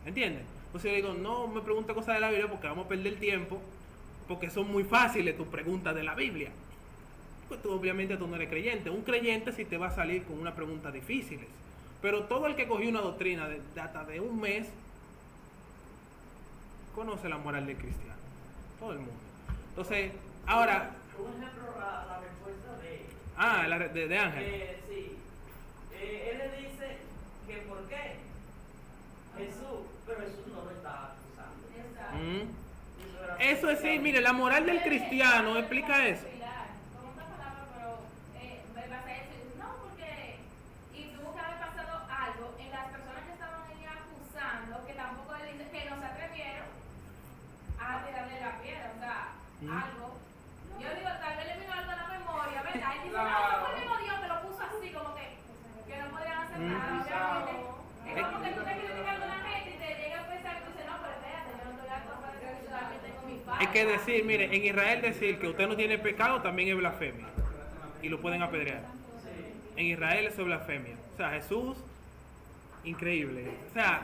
¿Entiendes? Entonces yo digo, no me pregunte cosas de la Biblia porque vamos a perder tiempo, porque son muy fáciles tus preguntas de la Biblia. Pues tú, obviamente tú no eres creyente. Un creyente sí te va a salir con una pregunta difíciles. Pero todo el que cogió una doctrina de hasta de un mes conoce la moral del cristiano. Todo el mundo. Entonces, ahora, Un ejemplo, la respuesta de Ángel. sí. Él le dice que por qué Jesús, pero Jesús no lo estaba acusando. Exacto. Eso es sí, mire, la moral del cristiano explica eso. Como una palabra, pero me basa en eso. No, porque y tuvo que haber pasado algo en las personas que estaban ahí acusando, que tampoco él dice que no se atrevieron a tirarle la piedra, o sea, algo. Yo digo, tal vez le vino algo a la memoria, ¿verdad? Y dice, no, ese fue el mismo Dios que lo puso así, como que no podían hacer nada. Obviamente. Es como que tú estás criticando a la gente y te llega a pensar y tú dices, no, pero espérate, yo no estoy acusando de que yo también tengo mi falta. Es que decir, mire, en Israel decir que usted no tiene pecado también es blasfemia. Y lo pueden apedrear. En Israel eso es blasfemia. O sea, Jesús, increíble. O sea,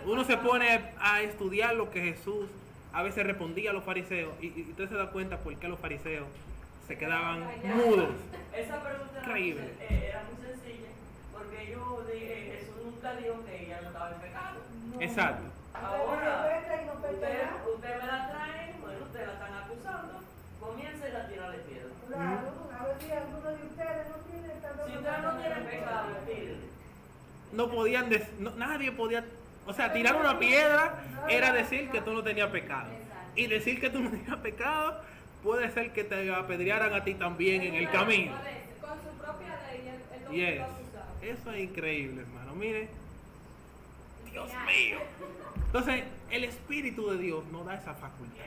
uno se pone a estudiar lo que Jesús a veces respondía a los fariseos y usted se da cuenta por qué los fariseos se quedaban mudos. Esa pregunta Increíble. era muy sencilla, porque Jesús nunca dijo que ella no estaba en pecado. Exacto. Ahora, usted me la trae, bueno, ustedes la están acusando, comiencen a tirarle piedra. Claro, a ver si alguno de ustedes no tiene esta Si ustedes no tienen pecado, tírenle. No podían, nadie podía, o sea, tirar una piedra era decir que tú no tenías pecado. Y decir que tú no tenías pecado puede ser que te apedrearan a ti también en el camino. Con su propia ley, él no Yes. lo acusaba. Eso es increíble, hermano. Mire, Dios mío. Entonces, el Espíritu de Dios nos da esa facultad.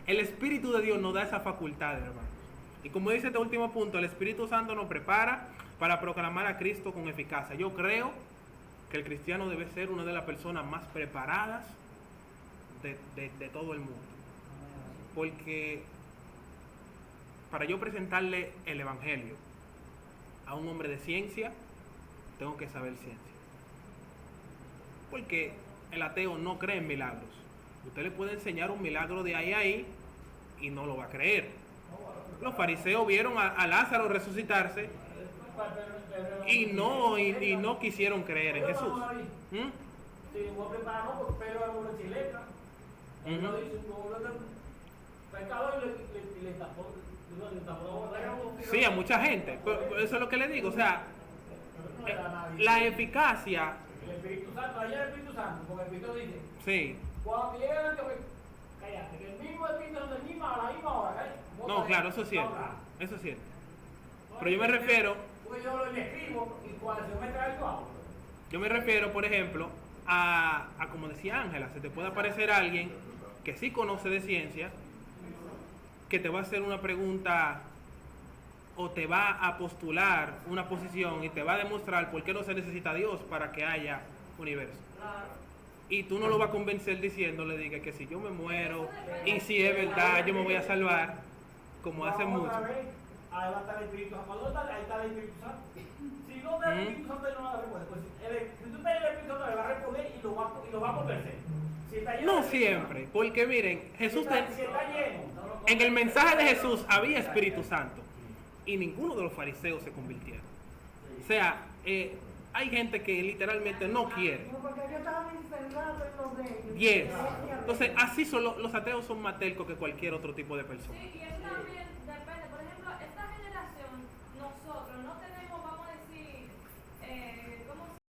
El Espíritu de Dios nos da esa facultad, hermano. Y como dice este último punto, el Espíritu Santo nos prepara para proclamar a Cristo con eficacia. Yo creo que el cristiano debe ser una de las personas más preparadas de todo el mundo. Porque para yo presentarle el Evangelio a un hombre de ciencia, tengo que saber ciencia. Porque el ateo no cree en milagros. Usted le puede enseñar un milagro de ahí y no lo va a creer. Los fariseos vieron a Lázaro resucitarse y no quisieron creer en Jesús. ¿Mm? Sí, voy a preparar, no, porque Pedro era un chileta. Él lo dice, pecado y le tapó. Sí, a mucha gente. Pero eso es lo que le digo. O sea, la eficacia. El Espíritu Santo, allá el Espíritu Santo, porque el Espíritu dice, Sí. cuando llegan, cállate, que el mismo Espíritu Santo, a la misma hora, ¿eh? No, claro, eso es cierto. Eso es cierto. Pero yo me refiero. Pues yo lo escribo y cuando se me trae yo hablo. Yo me refiero, por ejemplo, a como decía Ángela, se te puede aparecer alguien que sí conoce de ciencia, que te va a hacer una pregunta o te va a postular una posición y te va a demostrar por qué no se necesita Dios para que haya universo. Y tú no lo vas a convencer diciéndole, diga que si yo me muero y si es verdad yo me voy a salvar, como hacen muchos. Ahí va a estar el Espíritu Santo. Cuando está, ahí está el Espíritu Santo. Si no está el Espíritu Santo, él no va a responder. Pues, si tú estás en el Espíritu Santo, le va a responder y lo va a convencer. Si está lleno No de Espíritu siempre, porque miren, Jesús Santo, si está lleno. en el mensaje de Jesús había Espíritu Santo y ninguno de los fariseos se convirtieron. O sea, hay gente que literalmente no quiere. No, porque ellos estaban encerrados en los de ellos. Yes. Entonces, así son los ateos son más tercos que cualquier otro tipo de persona. Sí, y eso también depende,